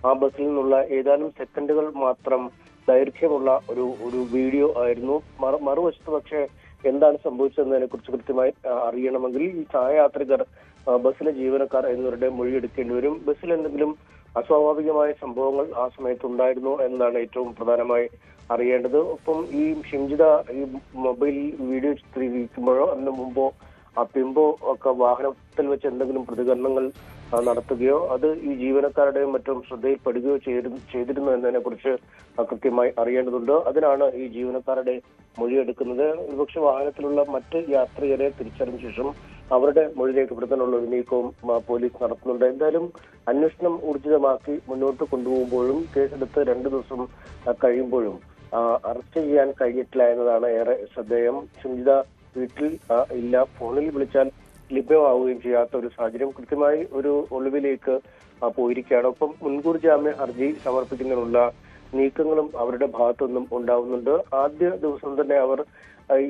ആ ബസ്സിൽ നിന്നുള്ള ഏതാനും സെക്കൻഡുകൾ മാത്രം ദൈർഘ്യമുള്ള ഒരു വീഡിയോ ആയിരുന്നു. മറുവശത്ത് പക്ഷേ എന്താണ് സംഭവിച്ചതെന്നതിനെ കുറിച്ച് കൃത്യമായി അറിയണമെങ്കിൽ ഈ സഹയാത്രികർ, ബസ്സിലെ ജീവനക്കാർ എന്നിവരുടെ മൊഴിയെടുക്കേണ്ടി വരും. ബസ്സിൽ എന്തെങ്കിലും അസ്വാഭാവികമായ സംഭവങ്ങൾ ആ സമയത്ത് ഉണ്ടായിരുന്നോ എന്നതാണ് ഏറ്റവും പ്രധാനമായി അറിയേണ്ടത്. ഒപ്പം ഈ ഷിംജിത ഈ മൊബൈൽ വീഡിയോ ചിത്രീകരിക്കുമ്പോഴോ അതിന് മുമ്പോ പിമ്പോ ഒക്കെ വാഹനത്തിൽ വെച്ച് എന്തെങ്കിലും പ്രതികരണങ്ങൾ നടത്തുകയോ അത് ഈ ജീവനക്കാരുടെയും മറ്റും ശ്രദ്ധയിൽപ്പെടുകയോ ചെയ്തിരുന്നു എന്നതിനെ കുറിച്ച് കൃത്യമായി അറിയേണ്ടതുണ്ട്. അതിനാണ് ഈ ജീവനക്കാരുടെ മൊഴിയെടുക്കുന്നത്. ഒരുപക്ഷെ വാഹനത്തിലുള്ള മറ്റ് യാത്രികരെ തിരിച്ചറിഞ്ഞ ശേഷം അവരുടെ മൊഴി രേഖപ്പെടുത്താനുള്ള ഒരു നീക്കവും പോലീസ് നടത്തുന്നുണ്ട്. എന്തായാലും അന്വേഷണം ഊർജിതമാക്കി മുന്നോട്ട് കൊണ്ടുപോകുമ്പോഴും കേസെടുത്ത് 2 ദിവസം കഴിയുമ്പോഴും അറസ്റ്റ് ചെയ്യാൻ കഴിഞ്ഞിട്ടില്ല എന്നതാണ് ഏറെ ശ്രദ്ധേയം. ഷിംജിത വീട്ടിൽ ഇല്ല, ഫോണിൽ വിളിച്ചാൽ ലഭ്യമാവുകയും ചെയ്യാത്ത ഒരു സാഹചര്യം. കൃത്യമായി ഒരു ഒളിവിലേക്ക് പോയിരിക്കുകയാണ്. ഒപ്പം മുൻകൂർ ജാമ്യ ഹർജി സമർപ്പിക്കുന്നതിനുള്ള നീക്കങ്ങളും അവരുടെ ഭാഗത്തുനിന്നും ഉണ്ടാവുന്നുണ്ട്. ആദ്യ ദിവസം തന്നെ അവർ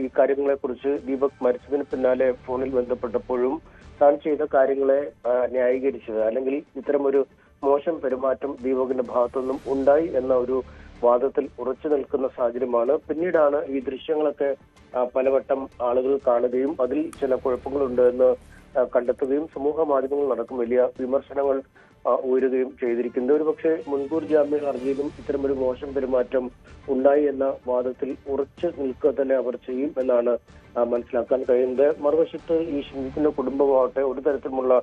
ഈ കാര്യങ്ങളെ കുറിച്ച് ദീപക് മരിച്ചതിന് പിന്നാലെ ഫോണിൽ ബന്ധപ്പെട്ടപ്പോഴും താൻ ചെയ്ത കാര്യങ്ങളെ ന്യായീകരിച്ചത്, അല്ലെങ്കിൽ ഇത്തരമൊരു മോശം പെരുമാറ്റം ദീപകിന്റെ ഭാഗത്തുനിന്നും ഉണ്ടായി എന്ന ഒരു വാദത്തിൽ ഉറച്ചു നിൽക്കുന്ന സാഹചര്യമാണ്. പിന്നീടാണ് ഈ ദൃശ്യങ്ങളൊക്കെ പലവട്ടം ആളുകൾ കാണുകയും അതിൽ ചില കുഴപ്പങ്ങളുണ്ട് എന്ന് കണ്ടെത്തുകയും സമൂഹ മാധ്യമങ്ങൾ നടക്കും വലിയ വിമർശനങ്ങൾ ഉയരുകയും ചെയ്തിരിക്കുന്നത്. ഒരുപക്ഷെ മുൻകൂർ ജാമ്യ ഹർജിയിലും ഇത്തരമൊരു മോശം പെരുമാറ്റം ഉണ്ടായി എന്ന വാദത്തിൽ ഉറച്ചു നിൽക്കുക തന്നെ അവർ ചെയ്യും എന്നാണ് മനസ്സിലാക്കാൻ കഴിയുന്നത്. മറുവശത്ത് ഈ ഷിംജിത്തിന്റെ കുടുംബമാവട്ടെ ഒരു തരത്തിലുമുള്ള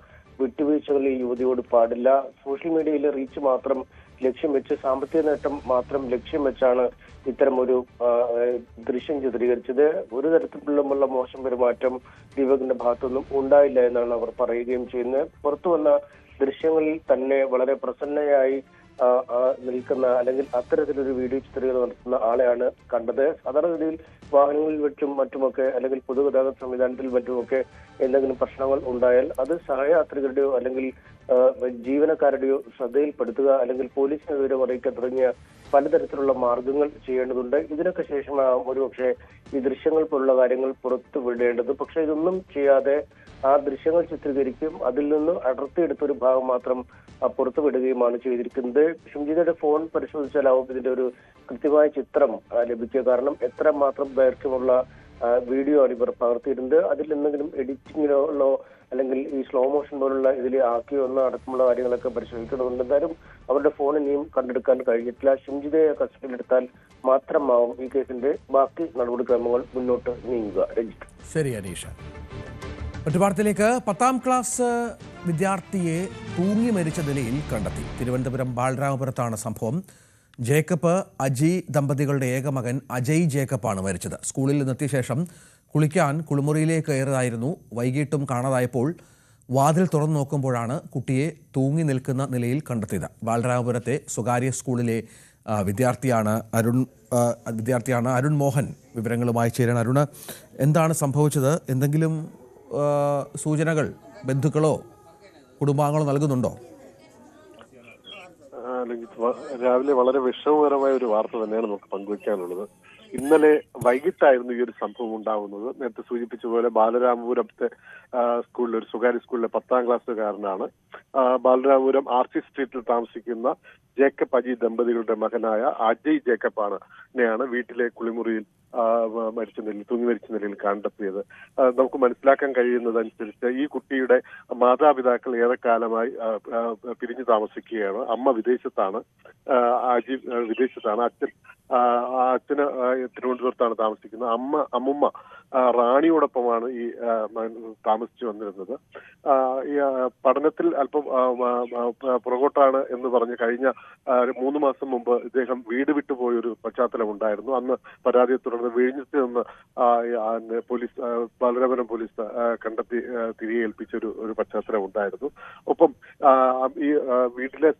വിട്ടുവീഴ്ചകൾ ഈ യുവതിയോട് പാടില്ല. സോഷ്യൽ മീഡിയയിലെ റീച്ച് മാത്രം ലക്ഷ്യം വെച്ച്, സാമ്പത്തിക നേട്ടം മാത്രം ലക്ഷ്യം വെച്ചാണ് ഇത്തരം ഒരു ദൃശ്യം ചിത്രീകരിച്ചത്. ഒരു തരത്തിലുള്ള മോശം പെരുമാറ്റം ദീപകിന്റെ ഭാഗത്തൊന്നും ഉണ്ടായില്ല എന്നാണ് അവർ പറയുകയും ചെയ്യുന്നത്. പുറത്തു വന്ന ദൃശ്യങ്ങളിൽ തന്നെ വളരെ പ്രസന്നയായി നിൽക്കുന്ന, അല്ലെങ്കിൽ അത്തരത്തിലൊരു വീഡിയോ ചിത്രീകരണം നടത്തുന്ന ആളെയാണ് കണ്ടത്. സാധാരണഗതിയിൽ വാഹനങ്ങളിൽ വെച്ചും മറ്റുമൊക്കെ, അല്ലെങ്കിൽ പൊതുഗതാഗത സംവിധാനത്തിൽ മറ്റുമൊക്കെ എന്തെങ്കിലും പ്രശ്നങ്ങൾ ഉണ്ടായാൽ അത് സഹയാത്രികരുടെയോ അല്ലെങ്കിൽ ജീവനക്കാരുടെയോ ശ്രദ്ധയിൽപ്പെടുത്തുക, അല്ലെങ്കിൽ പോലീസിനെ വിവരം അറിയിക്കുക തുടങ്ങിയ പലതരത്തിലുള്ള മാർഗങ്ങൾ ചെയ്യേണ്ടതുണ്ട്. ഇതിനൊക്കെ ശേഷമാകും ഒരുപക്ഷെ ഈ ദൃശ്യങ്ങൾ പോലുള്ള കാര്യങ്ങൾ പുറത്തു വിടേണ്ടത്. പക്ഷെ ഇതൊന്നും ചെയ്യാതെ ആ ദൃശ്യങ്ങൾ ചിത്രീകരിക്കും, അതിൽ നിന്ന് അടർത്തിയെടുത്തൊരു ഭാഗം മാത്രം പുറത്തുവിടുകയുമാണ് ചെയ്തിരിക്കുന്നത്. ഷിംജിതയുടെ ഫോൺ പരിശോധിച്ചാലാവും ഇതിന്റെ ഒരു കൃത്യമായ ചിത്രം ലഭിക്കുക. കാരണം എത്രമാത്രം ദൈർഘ്യമുള്ള വീഡിയോ ആണ് ഇവർ പകർത്തിയിരുന്നത്. അതിൽ എന്തെങ്കിലും എഡിറ്റിങ്ങിലോ അല്ലെങ്കിൽ ഈ സ്ലോ മോഷൻ പോലുള്ള ഇതിൽ ആക്കിയോ എന്ന അടക്കമുള്ള കാര്യങ്ങളൊക്കെ പരിശോധിക്കേണ്ടതുണ്ട്. എന്തായാലും അവരുടെ ഫോൺ ഇനിയും കണ്ടെടുക്കാൻ കഴിഞ്ഞിട്ടില്ല. ഷിംജിതയെ കസ്റ്റഡിയിലെടുത്താൽ മാത്രമാവും ഈ കേസിന്റെ ബാക്കി നടപടിക്രമങ്ങൾ മുന്നോട്ട് നീങ്ങുക. രഞ്ജിത്ത്. ശരി അനീഷ. മറ്റു വാർത്തയിലേക്ക്. 10ാം ക്ലാസ് വിദ്യാർത്ഥിയെ തൂങ്ങി മരിച്ച നിലയിൽ കണ്ടെത്തി. തിരുവനന്തപുരം ബാലരാമപുരത്താണ് സംഭവം. ജേക്കബ് അജി ദമ്പതികളുടെ ഏക മകൻ അജയ് ജേക്കബാണ് മരിച്ചത്. സ്കൂളിൽ നിന്നെത്തിയ ശേഷം കുളിക്കാൻ കുളിമുറിയിലേക്ക് കയറിയതായിരുന്നു. വൈകിട്ടും കാണാതായപ്പോൾ വാതിൽ തുറന്നു നോക്കുമ്പോഴാണ് കുട്ടിയെ തൂങ്ങി നിൽക്കുന്ന നിലയിൽ കണ്ടെത്തിയത്. ബാലരാമപുരത്തെ സ്വകാര്യ സ്കൂളിലെ വിദ്യാർത്ഥിയാണ് അരുൺ മോഹൻ. വിവരങ്ങളുമായി ചേരാൻ അരുണ്, എന്താണ് സംഭവിച്ചത്? എന്തെങ്കിലും സൂചനകൾ ബന്ധുക്കളോ കുടുംബാംഗങ്ങളോ നൽകുന്നുണ്ടോ? രാവിലെ വളരെ വിഷമകരമായ ഒരു വാർത്ത തന്നെയാണ് നമുക്ക് പങ്കുവയ്ക്കാനുള്ളത്. ഇന്നലെ വൈകിട്ടായിരുന്നു ഈ ഒരു സംഭവം ഉണ്ടാവുന്നത്. നേരത്തെ സൂചിപ്പിച്ച പോലെ ബാലരാമപുരത്തെ സ്കൂളിലെ ഒരു സ്വകാര്യ സ്കൂളിലെ 10ാം ക്ലാസ്സുകാരനാണ് ബാലരാമപുരം ആർച്ചി സ്ട്രീറ്റിൽ താമസിക്കുന്ന ജേക്കബ് അജി ദമ്പതികളുടെ മകനായ അജയ് ജേക്കബാണ് വീട്ടിലെ കുളിമുറിയിൽ തൂങ്ങി മരിച്ച നിലയിൽ കണ്ടെത്തിയത്. നമുക്ക് മനസ്സിലാക്കാൻ കഴിയുന്നതനുസരിച്ച് ഈ കുട്ടിയുടെ മാതാപിതാക്കൾ ഏറെക്കാലമായി പിരിഞ്ഞു താമസിക്കുകയാണ്. അമ്മ വിദേശത്താണ്, വിദേശത്താണ്. അച്ഛന് തിരുവനന്തപുരത്താണ് താമസിക്കുന്നത്. അമ്മുമ്മ റാണിയോടൊപ്പമാണ് ഈ താമസിച്ചു വന്നിരുന്നത്. ഈ പഠനത്തിൽ അല്പം പുറകോട്ടാണ് എന്ന് പറഞ്ഞ് കഴിഞ്ഞ 3 മാസം മുമ്പ് ഇദ്ദേഹം വീട് വിട്ടുപോയൊരു പശ്ചാത്തലം ഉണ്ടായിരുന്നു. അന്ന് പരാതിയെ തുടർന്ന് വിഴിഞ്ഞത്ത് നിന്ന് പോലീസ് ബാലരാമപുരം പോലീസ് കണ്ടെത്തി തിരികെ ഏൽപ്പിച്ച ഒരു പശ്ചാത്തലം ഉണ്ടായിരുന്നു. ഒപ്പം ഈ വീട്ടിലെ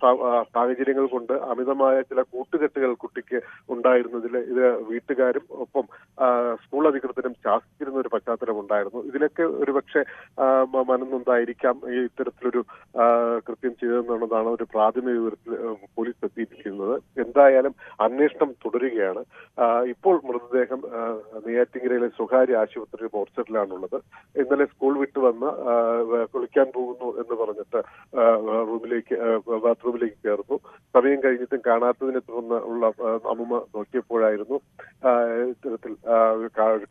സാഹചര്യങ്ങൾ കൊണ്ട് അമിതമായ ചില കൂട്ടുകെട്ടുകൾ കുട്ടിക്ക് ഉണ്ടായിരുന്നതിൽ ഇത് വീട്ടുകാരും ഒപ്പം സ്കൂൾ അധികൃതരും ശാസിച്ചിരുന്ന ഒരു പശ്ചാത്തലം ഉണ്ടായിരുന്നു. ഇതിലൊക്കെ ഒരുപക്ഷെ മനംനൊന്തായിരിക്കാം ഈ ഇത്തരത്തിലൊരു കൃത്യം ചെയ്തതെന്നുള്ളതാണ് ഒരു പ്രാഥമിക വിവരത്തിൽ പോലീസ് എത്തിയിരിക്കുന്നത്. എന്തായാലും അന്വേഷണം തുടരുകയാണ്. ഇപ്പോൾ മൃതദേഹം നെയ്യാറ്റിൻകരയിലെ സ്വകാര്യ ആശുപത്രി മോർച്ചറിലാണുള്ളത്. ഇന്നലെ സ്കൂൾ വിട്ട് വന്ന് കുളിക്കാൻ പോകുന്നു എന്ന് പറഞ്ഞിട്ട് ബാത്റൂമിലേക്ക് കയറുന്നു. സമയം കഴിഞ്ഞിട്ടും കാണാത്തതിനെ തുടർന്ന് ഉള്ള അമ്മൂമ്മ നോക്കിയപ്പോഴായിരുന്നു ഇത്തരത്തിൽ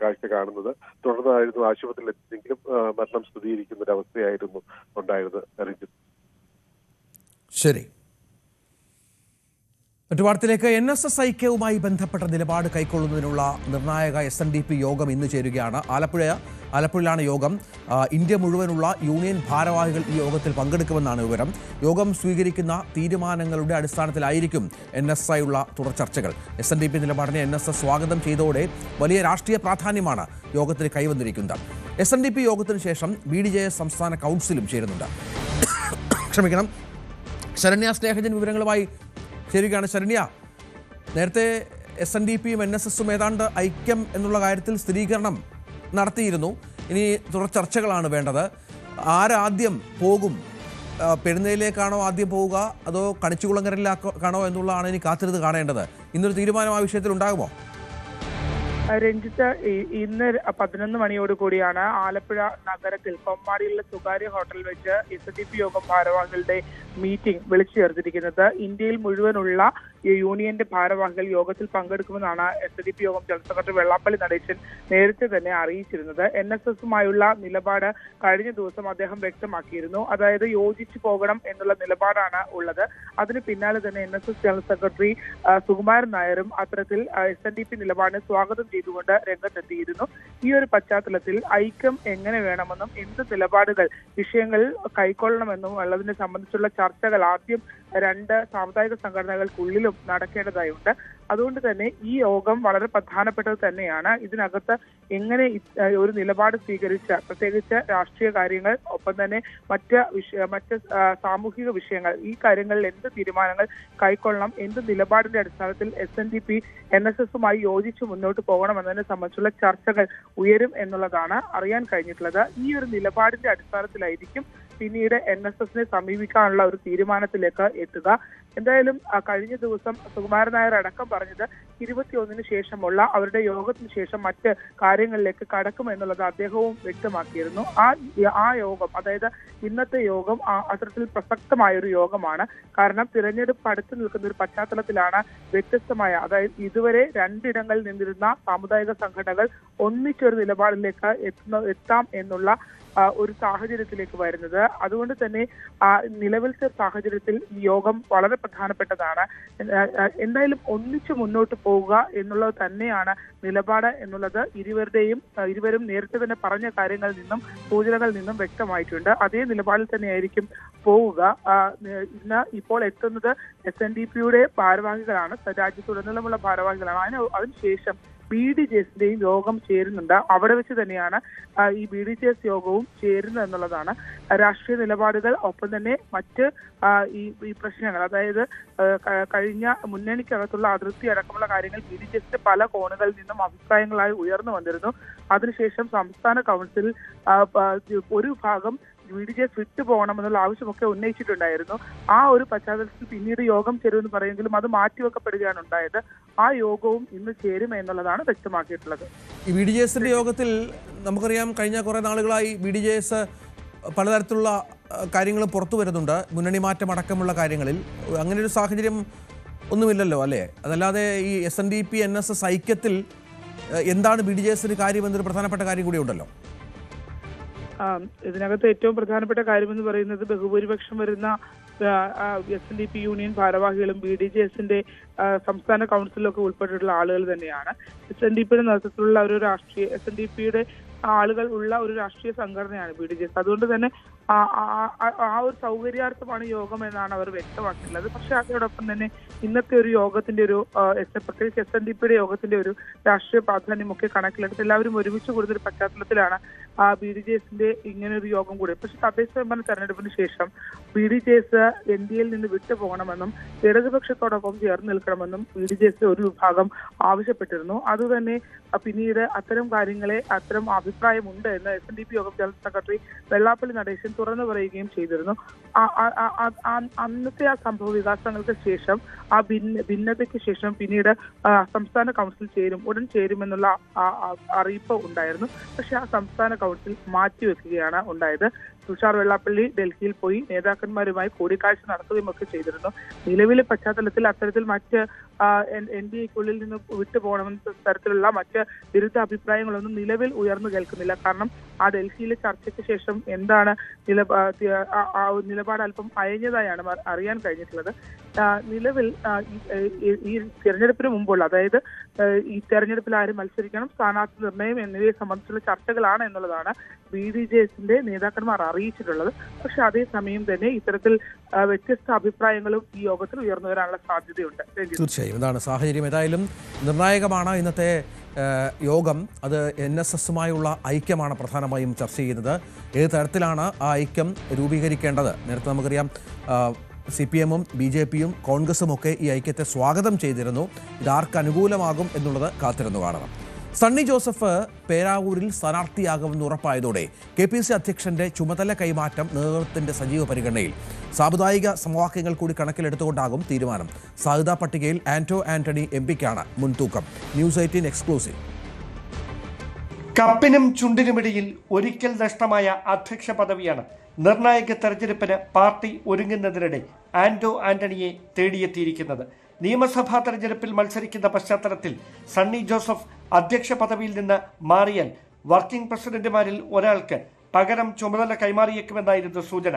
കാഴ്ച കാണുന്നത്. തുടർന്നായിരുന്നു ആശുപത്രിയിൽ എത്തിയെങ്കിലും മരണം സ്ഥിരീകരിക്കുന്ന ഒരു അവസ്ഥയായിരുന്നു ഉണ്ടായിരുന്നത്. രഞ്ജിത്ത്, ശരി. മറ്റു വാർത്തയിലേക്ക്. NSS ഐക്യവുമായി ബന്ധപ്പെട്ട നിലപാട് കൈക്കൊള്ളുന്നതിനുള്ള നിർണായക SNDP യോഗം ഇന്ന് ചേരുകയാണ്. ആലപ്പുഴയിലാണ് യോഗം. ഇന്ത്യ മുഴുവനുള്ള യൂണിയൻ ഭാരവാഹികൾ ഈ യോഗത്തിൽ പങ്കെടുക്കുമെന്നാണ് വിവരം. യോഗം സ്വീകരിക്കുന്ന തീരുമാനങ്ങളുടെ അടിസ്ഥാനത്തിലായിരിക്കും NSI ഉള്ള തുടർ ചർച്ചകൾ. SNDP നിലപാടിനെ NSS സ്വാഗതം ചെയ്തതോടെ വലിയ രാഷ്ട്രീയ പ്രാധാന്യമാണ് യോഗത്തിന് കൈവന്നിരിക്കുന്നത്. SNDP യോഗത്തിന് ശേഷം BDJS സംസ്ഥാന കൗൺസിലും ചേരുന്നുണ്ട്. ക്ഷമിക്കണം. ശരണ്യ സ്നേഹജൻ വിവരങ്ങളുമായി ചേരുകയാണ്. ശരണ്യ, നേരത്തെ SNDPയും NSSും ഏതാണ്ട് ഐക്യം എന്നുള്ള കാര്യത്തിൽ സ്ഥിരീകരണം നടത്തിയിരുന്നു. ഇനി തുടർ ചർച്ചകളാണ് വേണ്ടത്. ആരാദ്യം പോകും? പെരുന്നയിലേക്കാണോ ആദ്യം പോവുക, അതോ കണിച്ചുകുളങ്ങരയിലേക്കാണോ എന്നുള്ളതാണ് ഇനി കാത്തിരുന്ന് കാണേണ്ടത്. ഇന്നൊരു തീരുമാനം ആ വിഷയത്തിൽ ഉണ്ടാകുമോ? രഞ്ജിത്ത്, ഇന്ന് 11 മണിയോട് കൂടിയാണ് ആലപ്പുഴ നഗരത്തിൽ കൊമ്മാടിയിലുള്ള സ്വകാര്യ ഹോട്ടലിൽ വെച്ച് SNDP യോഗം ഭാരവാഹികളുടെ മീറ്റിംഗ് വിളിച്ചു ചേർത്തിരിക്കുന്നത്. ഇന്ത്യയിൽ മുഴുവനുള്ള യൂണിയന്റെ ഭാരവാഹികൾ യോഗത്തിൽ പങ്കെടുക്കുമെന്നാണ് SNDP യോഗം ജനറൽ സെക്രട്ടറി വെള്ളാപ്പള്ളി നടേശൻ നേരത്തെ തന്നെ അറിയിച്ചിരുന്നത്. NSSുമായുള്ള നിലപാട് കഴിഞ്ഞ ദിവസം അദ്ദേഹം വ്യക്തമാക്കിയിരുന്നു. അതായത് യോജിച്ചു പോകണം എന്നുള്ള നിലപാടാണ് ഉള്ളത്. അതിന് പിന്നാലെ തന്നെ NSS ജനറൽ സെക്രട്ടറി സുകുമാരൻ നായരും അത്തരത്തിൽ SNDP നിലപാടിനെ സ്വാഗതം ചെയ്തുകൊണ്ട് രംഗത്തെത്തിയിരുന്നു. ഈ ഒരു പശ്ചാത്തലത്തിൽ ഐക്യം എങ്ങനെ വേണമെന്നും എന്ത് നിലപാടുകൾ വിഷയങ്ങൾ കൈക്കൊള്ളണമെന്നും ഉള്ളതിനെ സംബന്ധിച്ചുള്ള ചർച്ചകൾ ആദ്യം 2 സാമുദായിക സംഘടനകൾക്കുള്ളിലും നടക്കേണ്ടതായുണ്ട്. അതുകൊണ്ട് തന്നെ ഈ യോഗം വളരെ പ്രധാനപ്പെട്ടത് തന്നെയാണ്. ഇതിനകത്ത് എങ്ങനെ ഒരു നിലപാട് സ്വീകരിച്ച് പ്രത്യേകിച്ച് രാഷ്ട്രീയ കാര്യങ്ങൾ ഒപ്പം തന്നെ മറ്റ് സാമൂഹിക വിഷയങ്ങൾ, ഈ കാര്യങ്ങളിൽ എന്ത് തീരുമാനങ്ങൾ കൈക്കൊള്ളണം, എന്ത് നിലപാടിന്റെ അടിസ്ഥാനത്തിൽ SNDP NSSുമായി യോജിച്ച് മുന്നോട്ട് പോകണമെന്നതിനെ സംബന്ധിച്ചുള്ള ചർച്ചകൾ ഉയരും എന്നുള്ളതാണ് അറിയാൻ കഴിഞ്ഞിട്ടുള്ളത്. ഈ ഒരു നിലപാടിന്റെ അടിസ്ഥാനത്തിലായിരിക്കും പിന്നീട് NSSനെ സമീപിക്കാനുള്ള ഒരു തീരുമാനത്തിലേക്ക് എത്തുക. എന്തായാലും കഴിഞ്ഞ ദിവസം സുകുമാരൻ നായർ അടക്കം പറഞ്ഞത് 21-ന് ശേഷമുള്ള അവരുടെ യോഗത്തിന് ശേഷം മറ്റ് കാര്യങ്ങളിലേക്ക് കടക്കുമെന്നുള്ളത് അദ്ദേഹവും വ്യക്തമാക്കിയിരുന്നു. ആ യോഗം, അതായത് ഇന്നത്തെ യോഗം അത്തരത്തിൽ പ്രസക്തമായ ഒരു യോഗമാണ്. കാരണം തിരഞ്ഞെടുപ്പ് അടുത്ത് നിൽക്കുന്ന ഒരു പശ്ചാത്തലത്തിലാണ് വ്യത്യസ്തമായ, അതായത് ഇതുവരെ 2 ഇടങ്ങളിൽ നിന്നിരുന്ന സാമുദായിക സംഘടനകൾ ഒന്നിച്ചൊരു നിലപാടിലേക്ക് എത്താം എന്നുള്ള ഒരു സാഹചര്യത്തിലേക്ക് വരുന്നത്. അതുകൊണ്ട് തന്നെ നിലവിലത്തെ സാഹചര്യത്തിൽ ഈ യോഗം വളരെ പ്രധാനപ്പെട്ടതാണ്. എന്തായാലും ഒന്നിച്ചു മുന്നോട്ട് പോവുക എന്നുള്ളത് തന്നെയാണ് നിലപാട് എന്നുള്ളത് ഇരുവരും നേരത്തെ തന്നെ പറഞ്ഞ കാര്യങ്ങളിൽ നിന്നും സൂചനകളിൽ നിന്നും വ്യക്തമായിട്ടുണ്ട്. അതേ നിലപാടിൽ തന്നെയായിരിക്കും പോവുക. ഇന്ന് ഇപ്പോൾ എത്തുന്നത് SNDPയുടെ ഭാരവാഹികളാണ്, രാജ്യത്തുടനീളമുള്ള ഭാരവാഹികളാണ്. അതിനുശേഷം BDJSന്റെയും യോഗം ചേരുന്നുണ്ട്. അവിടെ വെച്ച് തന്നെയാണ് ഈ BDJS യോഗവും ചേരുന്നത് എന്നുള്ളതാണ്. രാഷ്ട്രീയ നിലപാടുകൾ ഒപ്പം തന്നെ മറ്റ് ഈ പ്രശ്നങ്ങൾ, അതായത് കഴിഞ്ഞ മുന്നണിക്കകത്തുള്ള അതിർത്തി അടക്കമുള്ള കാര്യങ്ങൾ BDJSന്റെ പല കോണുകളിൽ നിന്നും അഭിപ്രായങ്ങളായി ഉയർന്നു വന്നിരുന്നു. അതിനുശേഷം സംസ്ഥാന കൗൺസിൽ ഒരു ഭാഗം BDJS വിട്ടുപോകണമെന്നുള്ള ആവശ്യമൊക്കെ ഉന്നയിച്ചിട്ടുണ്ടായിരുന്നു. ആ ഒരു പശ്ചാത്തലത്തിൽ പിന്നീട് യോഗം ചേരുമെന്ന് പറയുമെങ്കിലും അത് മാറ്റിവെക്കപ്പെടുകയാണ് ഉണ്ടായത്. ആ യോഗവും ഇന്ന് ചേരും എന്നുള്ളതാണ് വ്യക്തമാക്കിയിട്ടുള്ളത്. ഈ BDJSന്റെ യോഗത്തിൽ നമുക്കറിയാം, കഴിഞ്ഞ കുറേ നാളുകളായി BDJS പലതരത്തിലുള്ള കാര്യങ്ങൾ പുറത്തു വരുന്നുണ്ട്, മുന്നണി മാറ്റം അടക്കമുള്ള കാര്യങ്ങളിൽ. അങ്ങനെ ഒരു സാഹചര്യം ഒന്നുമില്ലല്ലോ അല്ലേ? അതല്ലാതെ ഈ SNDP NSS ഐക്യത്തിൽ എന്താണ് BDJSന് കാര്യം എന്നൊരു പ്രധാനപ്പെട്ട കാര്യം കൂടി ഉണ്ടല്ലോ. ഇതിനകത്ത് ഏറ്റവും പ്രധാനപ്പെട്ട കാര്യമെന്ന് പറയുന്നത് ബഹുഭൂരിപക്ഷം വരുന്ന SNDP യൂണിയൻ ഭാരവാഹികളും BDJSന്റെ സംസ്ഥാന കൗൺസിലൊക്കെ ഉൾപ്പെട്ടിട്ടുള്ള ആളുകൾ തന്നെയാണ്. SNDPയുടെ നേതൃത്വത്തിലുള്ള ഒരു രാഷ്ട്രീയ SNDPയുടെ ആളുകൾ ഉള്ള ഒരു രാഷ്ട്രീയ സംഘടനയാണ് BDJS. അതുകൊണ്ട് തന്നെ ആ ഒരു സൗകര്യാർത്ഥമാണ് യോഗം എന്നാണ് അവർ വ്യക്തമാക്കിയിട്ടുള്ളത്. പക്ഷെ അതോടൊപ്പം തന്നെ ഇന്നത്തെ ഒരു യോഗത്തിന്റെ ഒരു പ്രത്യേകിച്ച് SNDPയുടെ യോഗത്തിന്റെ ഒരു രാഷ്ട്രീയ പ്രാധാന്യമൊക്കെ കണക്കിലെടുത്ത് എല്ലാവരും ഒരുമിച്ച് കൂടുന്നൊരു പശ്ചാത്തലത്തിലാണ് BDJSന്റെ ഇങ്ങനൊരു യോഗം കൂടി. പക്ഷെ തദ്ദേശ സ്വയംഭരണ തെരഞ്ഞെടുപ്പിന് ശേഷം BDJS NDAയിൽ നിന്ന് വിട്ടുപോകണമെന്നും ഇടതുപക്ഷത്തോടൊപ്പം ചേർന്ന് നിൽക്കണമെന്നും BDJS ഒരു വിഭാഗം ആവശ്യപ്പെട്ടിരുന്നു. അതുതന്നെ പിന്നീട് അത്തരം കാര്യങ്ങളെ അത്തരം അഭിപ്രായമുണ്ട് എന്ന് SNDP യോഗം ജനറൽ സെക്രട്ടറി വെള്ളാപ്പള്ളി നടേശൻ തുറന്നു പറയുകയും ചെയ്തിരുന്നു. അന്നത്തെ ആ സംഭവ വികാസങ്ങൾക്ക് ശേഷം ആ ഭിന്നതയ്ക്ക് ശേഷം പിന്നീട് സംസ്ഥാന കൗൺസിൽ ഉടൻ ചേരുമെന്നുള്ള അറിയിപ്പ് ഉണ്ടായിരുന്നു. പക്ഷെ ആ സംസ്ഥാന കൗൺസിൽ മാറ്റിവെക്കുകയാണ് ഉണ്ടായത്. തുഷാർ വെള്ളാപ്പള്ളി ഡൽഹിയിൽ പോയി നേതാക്കന്മാരുമായി കൂടിക്കാഴ്ച നടത്തുകയും ഒക്കെ ചെയ്തിരുന്നു. നിലവിലെ പശ്ചാത്തലത്തിൽ അത്തരത്തിൽ മറ്റ് NDAയ്ക്കുള്ളിൽ നിന്ന് വിട്ടുപോകണമെന്ന തരത്തിലുള്ള മറ്റ് വിരുദ്ധ അഭിപ്രായങ്ങളൊന്നും നിലവിൽ ഉയർന്നു കേൾക്കുന്നില്ല. കാരണം ആ ഡൽഹിയിലെ ചർച്ചയ്ക്ക് ശേഷം എന്താണ് നിലപാട് അല്പം അയഞ്ഞതായാണ് അറിയാൻ കഴിഞ്ഞിട്ടുള്ളത്. നിലവിൽ ഈ തെരഞ്ഞെടുപ്പിന് മുമ്പുള്ള, അതായത് ഈ തെരഞ്ഞെടുപ്പിൽ ആര് മത്സരിക്കണം, സ്ഥാനാർത്ഥി നിർണയം എന്നിവയെ സംബന്ധിച്ചുള്ള ചർച്ചകളാണ് എന്നുള്ളതാണ് BDJSന്റെ നേതാക്കന്മാർ അറിയിച്ചിട്ടുള്ളത്. പക്ഷെ അതേസമയം തന്നെ ഇത്തരത്തിൽ വ്യത്യസ്ത അഭിപ്രായങ്ങളും ഈ യോഗത്തിൽ ഉയർന്നു വരാനുള്ള സാധ്യതയുണ്ട്. തീർച്ചയായും ഇതാണ് സാഹചര്യം. ഏതായാലും നിർണായകമാണ് ഇന്നത്തെ യോഗം. അത് NSSുമായുള്ള ഐക്യമാണ് പ്രധാനമായും ചർച്ച ചെയ്യുന്നത്. ഏത് തരത്തിലാണ് ആ ഐക്യം രൂപീകരിക്കേണ്ടത്? നേരത്തെ നമുക്കറിയാം CPM-ഉം BJP-യും കോൺഗ്രസും ഒക്കെ ഈ ഐക്യത്തെ സ്വാഗതം ചെയ്തിരുന്നു. ഇതാർക്ക് അനുകൂലമാകും എന്നുള്ളത് കാത്തിരുന്നു കാണണം. സണ്ണി ജോസഫ് പേരാവൂരിൽ സ്ഥാനാർത്ഥിയാകുമെന്ന് ഉറപ്പായതോടെ KPCC അധ്യക്ഷന്റെ ചുമതല കൈമാറ്റം നേതൃത്വത്തിന്റെ സജീവ പരിഗണനയിൽ. സാമുദായിക സമവാക്യങ്ങൾ കൂടി കണക്കിലെടുത്തുകൊണ്ടാകും തീരുമാനം. സാധ്യതാ പട്ടികയിൽ ആന്റണി MP-ക്കാണ് മുൻതൂക്കം. News 18 exclusive. കപ്പിനും ചുണ്ടിനുമിടയിൽ ഒരിക്കൽ നഷ്ടമായ അധ്യക്ഷ പദവിയാണ് നിർണായക തെരഞ്ഞെടുപ്പിന് പാർട്ടി ഒരുങ്ങുന്നതിനിടെ ആന്റണിയെ തേടിയെത്തിയിരിക്കുന്നത്. നിയമസഭാ തെരഞ്ഞെടുപ്പിൽ മത്സരിക്കുന്ന പശ്ചാത്തലത്തിൽ സണ്ണി ജോസഫ് അധ്യക്ഷ പദവിയിൽ നിന്ന് മാറിയാൽ വർക്കിംഗ് പ്രസിഡന്റുമാരിൽ ഒരാൾക്ക് പകരം ചുമതല കൈമാറിയേക്കുമെന്നായിരുന്നു സൂചന.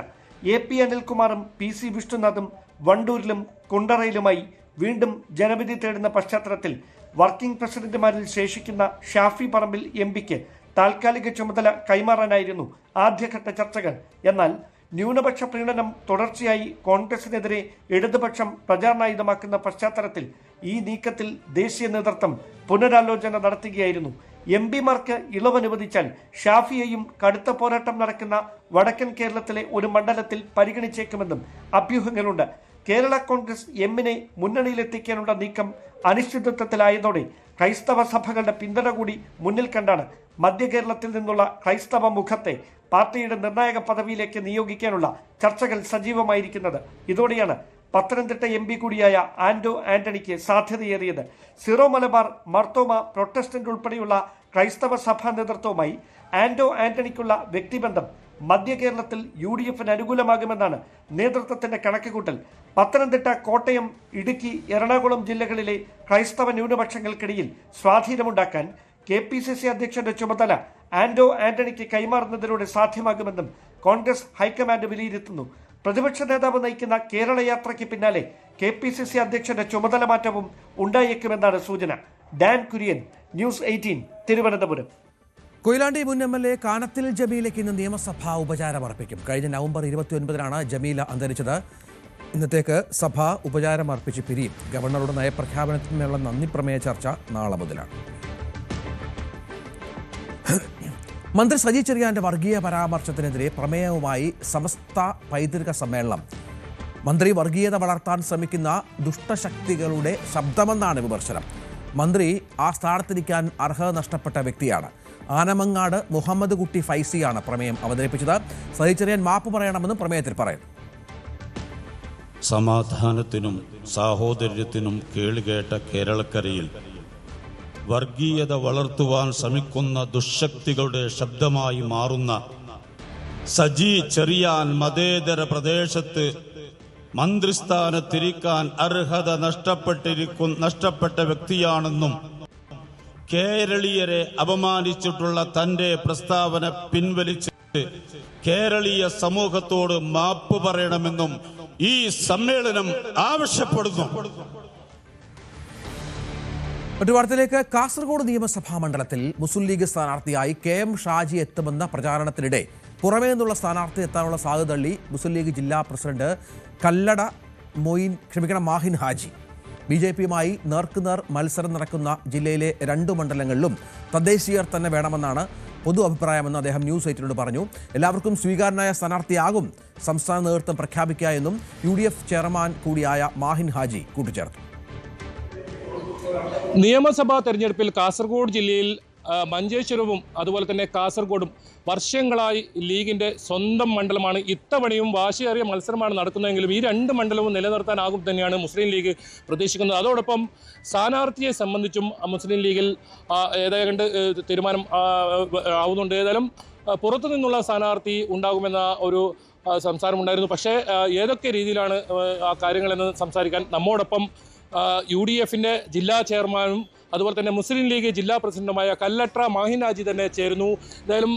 AP അനിൽകുമാറും PC വിഷ്ണുനാഥും വണ്ടൂരിലും കുണ്ടറയിലുമായി വീണ്ടും ജനവിധി തേടുന്ന പശ്ചാത്തലത്തിൽ വർക്കിംഗ് പ്രസിഡന്റുമാരിൽ ശേഷിക്കുന്ന ഷാഫി പറമ്പിൽ MP-ക്ക് താൽക്കാലിക ചുമതല കൈമാറാനായിരുന്നു ആദ്യഘട്ട ചർച്ചകൾ. എന്നാൽ ന്യൂനപക്ഷ പ്രീണനം തുടർച്ചയായി കോൺഗ്രസിനെതിരെ ഇടതുപക്ഷം പ്രചാരണായുധമാക്കുന്ന പശ്ചാത്തലത്തിൽ ഈ നീക്കത്തിൽ ദേശീയ നേതൃത്വം പുനരാലോചന നടത്തുകയായിരുന്നു. MP-മാർക്ക് ഇളവനുവദിച്ചാൽ ഷാഫിയെയും കടുത്ത പോരാട്ടം നടക്കുന്ന വടക്കൻ കേരളത്തിലെ ഒരു മണ്ഡലത്തിൽ പരിഗണിച്ചേക്കുമെന്നും അഭ്യൂഹങ്ങളുണ്ട്. കേരള കോൺഗ്രസ് M-നെ മുന്നണിയിലെത്തിക്കാനുള്ള നീക്കം അനിശ്ചിതത്വത്തിലായതോടെ ക്രൈസ്തവ സഭകളുടെ പിന്തുണ കൂടി മുന്നിൽ കണ്ടാണ് മധ്യ കേരളത്തിൽ നിന്നുള്ള ക്രൈസ്തവ മുഖത്തെ പാർട്ടിയുടെ നിർണായക പദവിയിലേക്ക് നിയോഗിക്കാനുള്ള ചർച്ചകൾ സജീവമായിരിക്കുന്നത്. ഇതോടെയാണ് പത്തനംതിട്ട MP കൂടിയായ ആന്റണിക്ക് സാധ്യതയേറിയത്. സിറോ മലബാർ, മർത്തോമ, പ്രൊട്ടസ്റ്റന്റ് ഉൾപ്പെടെയുള്ള ക്രൈസ്തവ സഭാ നേതൃത്വവുമായി ആന്റണിക്കുള്ള വ്യക്തിബന്ധം മധ്യ കേരളത്തിൽ UDFന് അനുകൂലമാകുമെന്നാണ് നേതൃത്വത്തിന്റെ കണക്കുകൂട്ടൽ. പത്തനംതിട്ട, കോട്ടയം, ഇടുക്കി, എറണാകുളം ജില്ലകളിലെ ക്രൈസ്തവ ന്യൂനപക്ഷങ്ങൾക്കിടയിൽ സ്വാധീനമുണ്ടാക്കാൻ KPCC അധ്യക്ഷന്റെ ചുമതല ആന്റണിക്ക് കൈമാറുന്നതിലൂടെ സാധ്യമാകുമെന്നും കോൺഗ്രസ് ഹൈക്കമാൻഡ് വിലയിരുത്തുന്നു. പ്രതിപക്ഷ നേതാവ് നയിക്കുന്ന കേരള യാത്രയ്ക്ക് പിന്നാലെ KPCC അധ്യക്ഷന്റെ ചുമതല മാറ്റവും ഉണ്ടായേക്കുമെന്നാണ് സൂചന. Dan Kurian, news 18, Thiruvananthapuram. കൊയിലാണ്ടി മുൻ MLA കാനത്തിൽ ജമീലയ്ക്ക് ഇന്ന് നിയമസഭാ ഉപചാരം അർപ്പിക്കും. കഴിഞ്ഞ നവംബർ 29-നാണ് ജമീല അന്തരിച്ചത്. ഇന്നത്തേക്ക് സഭ ഉപചാരം അർപ്പിച്ച് പിരിയും. ഗവർണറുടെ നയപ്രഖ്യാപനത്തിനുള്ള നന്ദി പ്രമേയ ചർച്ച നാളെ മുതലാണ്. മന്ത്രി സജി ചെറിയാന്റെ വർഗീയ പരാമർശത്തിനെതിരെ പ്രമേയവുമായി സമസ്ത പൈതൃക സമ്മേളനം. മന്ത്രി വർഗീയത വളർത്താൻ ശ്രമിക്കുന്ന ദുഷ്ടശക്തികളുടെ ശബ്ദമെന്നാണ് വിമർശനം. മന്ത്രി ആ സ്ഥാനത്തിരിക്കാൻ അർഹത നഷ്ടപ്പെട്ട വ്യക്തിയാണ്. ആനമങ്ങാട് മുഹമ്മദ് കുട്ടി ഫൈസിയാണ് പ്രമേയം അവതരിപ്പിച്ചത്. സഹിച്ചെറിയാൻ മാപ്പ് പറയണമെന്നും പ്രമേയത്തിൽ പറയുന്നു. സമാധാനത്തിനും സാഹോദര്യത്തിനും കേളുകേട്ട കേരളക്കരയിൽ വർഗീയത വളർത്തുവാൻ ശ്രമിക്കുന്ന ദുഷ്ശക്തികളുടെ ശബ്ദമായി മാറുന്ന സജി ചെറിയാൻ മതേതര പ്രദേശത്ത് മന്ത്രിസ്ഥാനത്തിരിക്കാൻ അർഹത നഷ്ടപ്പെട്ട വ്യക്തിയാണെന്നും കേരളീയരെ അപമാനിച്ചിട്ടുള്ള തന്റെ പ്രസ്താവന പിൻവലിച്ച് കേരളീയ സമൂഹത്തോട് മാപ്പ് പറയണമെന്നും ഈ സമ്മേളനം ആവശ്യപ്പെടുന്നു. മറ്റു വാർത്തയിലേക്ക്. കാസർഗോഡ് നിയമസഭാ മണ്ഡലത്തിൽ മുസ്ലിം ലീഗ് സ്ഥാനാർത്ഥിയായി KM ഷാജി എത്തുമെന്ന പ്രചാരണത്തിനിടെ പുറമേ നിന്നുള്ള സ്ഥാനാർത്ഥി എത്താനുള്ള സാധ്യത തള്ളി മുസ്ലിം ലീഗ് ജില്ലാ പ്രസിഡന്റ് കല്ലട മാഹിൻ ഹാജി. BJPയുമായി നേർക്കുനേർ മത്സരം നടക്കുന്ന ജില്ലയിലെ 2 മണ്ഡലങ്ങളിലും തദ്ദേശീയർ തന്നെ വേണമെന്നാണ് പൊതു അഭിപ്രായമെന്ന് അദ്ദേഹം ന്യൂസ് 8നോട് പറഞ്ഞു. എല്ലാവർക്കും സ്വീകാര്യനായ സ്ഥാനാർത്ഥിയാകും സംസ്ഥാന നേതൃത്വം പ്രഖ്യാപിക്കുക എന്നും UDF ചെയർമാൻ കൂടിയായ മാഹിൻ ഹാജി കൂട്ടിച്ചേർത്തു. നിയമസഭാ തെരഞ്ഞെടുപ്പിൽ കാസർഗോഡ് ജില്ലയിൽ മഞ്ചേശ്വരവും അതുപോലെ തന്നെ കാസർഗോഡും വർഷങ്ങളായി ലീഗിൻ്റെ സ്വന്തം മണ്ഡലമാണ്. ഇത്തവണയും വാശിയേറിയ മത്സരമാണ് നടക്കുന്നതെങ്കിലും ഈ 2 മണ്ഡലവും നിലനിർത്താനാകും തന്നെയാണ് മുസ്ലിം ലീഗ് പ്രതീക്ഷിക്കുന്നത്. അതോടൊപ്പം സ്ഥാനാർത്ഥിയെ സംബന്ധിച്ചും മുസ്ലിം ലീഗിൽ ഏതാണ്ട് തീരുമാനം ആവുന്നുണ്ട്. ഏതായാലും പുറത്തു നിന്നുള്ള സ്ഥാനാർത്ഥി ഉണ്ടാകുമെന്ന ഒരു സംസാരമുണ്ടായിരുന്നു. പക്ഷേ ഏതൊക്കെ രീതിയിലാണ് ആ കാര്യങ്ങളെന്ന് സംസാരിക്കാൻ നമ്മോടൊപ്പം UDFിൻ്റെ ജില്ലാ ചെയർമാനും അതുപോലെ തന്നെ മുസ്ലിം ലീഗ് ജില്ലാ പ്രസിഡന്റുമായ കല്ലട്ര മാഹിൻ ഹാജി തന്നെ ചേരുന്നു. എന്തായാലും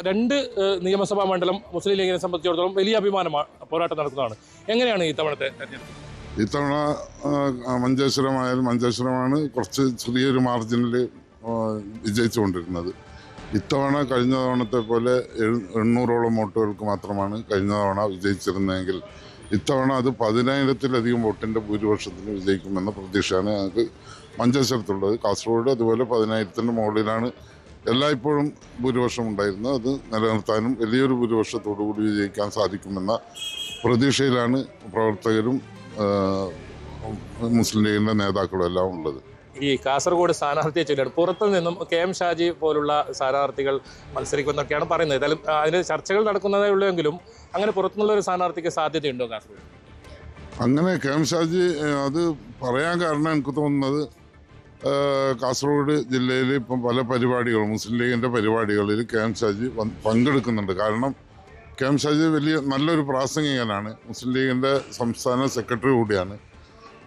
2 നിയമസഭാ മണ്ഡലം മുസ്ലിം ലീഗിനെ സംബന്ധിച്ചിടത്തോളം വലിയ അഭിമാനമാണ്, പോരാട്ടം നടക്കുന്നതാണ്. എങ്ങനെയാണ് ഇത്തവണത്തെ തെരഞ്ഞെടുപ്പ്? ഇത്തവണ മഞ്ചേശ്വരമാണ് കുറച്ച് ചെറിയൊരു മാർജിനിൽ വിജയിച്ചുകൊണ്ടിരുന്നത്. ഇത്തവണ കഴിഞ്ഞ തവണത്തെ പോലെ 800ഓളം വോട്ടുകൾക്ക് മാത്രമാണ് കഴിഞ്ഞ തവണ വിജയിച്ചിരുന്നതെങ്കിൽ ഇത്തവണ അത് 10,000-ലധികം വോട്ടിൻ്റെ ഭൂരിപക്ഷത്തിന് വിജയിക്കുമെന്ന പ്രതീക്ഷയാണ് ഞങ്ങൾക്ക് മഞ്ചേശ്വരത്തുള്ളത്. കാസർഗോഡ് അതുപോലെ 10,000-ന് മുകളിലാണ് എല്ലായ്പ്പോഴും ഭൂരിപക്ഷം ഉണ്ടായിരുന്നത്. അത് നിലനിർത്താനും വലിയൊരു ഭൂരിപക്ഷത്തോടുകൂടി വിജയിക്കാൻ സാധിക്കുമെന്ന പ്രതീക്ഷയിലാണ് പ്രവർത്തകരും മുസ്ലിം ലീഗിൻ്റെ നേതാക്കളും എല്ലാം ഉള്ളത്. ഈ കാസർഗോഡ് സ്ഥാനാർത്ഥിയെ ചൊല്ലിയാണ് പുറത്തു നിന്നും KM ഷാജി പോലുള്ള സ്ഥാനാർത്ഥികൾ മത്സരിക്കുമെന്നൊക്കെയാണ് പറയുന്നത്. ഏതായാലും അതിന് ചർച്ചകൾ നടക്കുന്നതേ ഉള്ളൂവെങ്കിലും അങ്ങനെ പുറത്തുനിന്നുള്ള ഒരു സ്ഥാനാർത്ഥിക്ക് സാധ്യതയുണ്ടോ കാസർഗോഡ്? അങ്ങനെ KM ഷാജി അത് പറയാൻ കാരണം എനിക്ക് തോന്നുന്നത് കാസർഗോഡ് ജില്ലയിൽ ഇപ്പം പല പരിപാടികളും മുസ്ലിം ലീഗിൻ്റെ പരിപാടികളിൽ KM ഷാജി പങ്കെടുക്കുന്നുണ്ട്. കാരണം KM ഷാജി നല്ലൊരു പ്രാസംഗികനാണ്, മുസ്ലിം ലീഗിൻ്റെ സംസ്ഥാന സെക്രട്ടറി കൂടിയാണ്.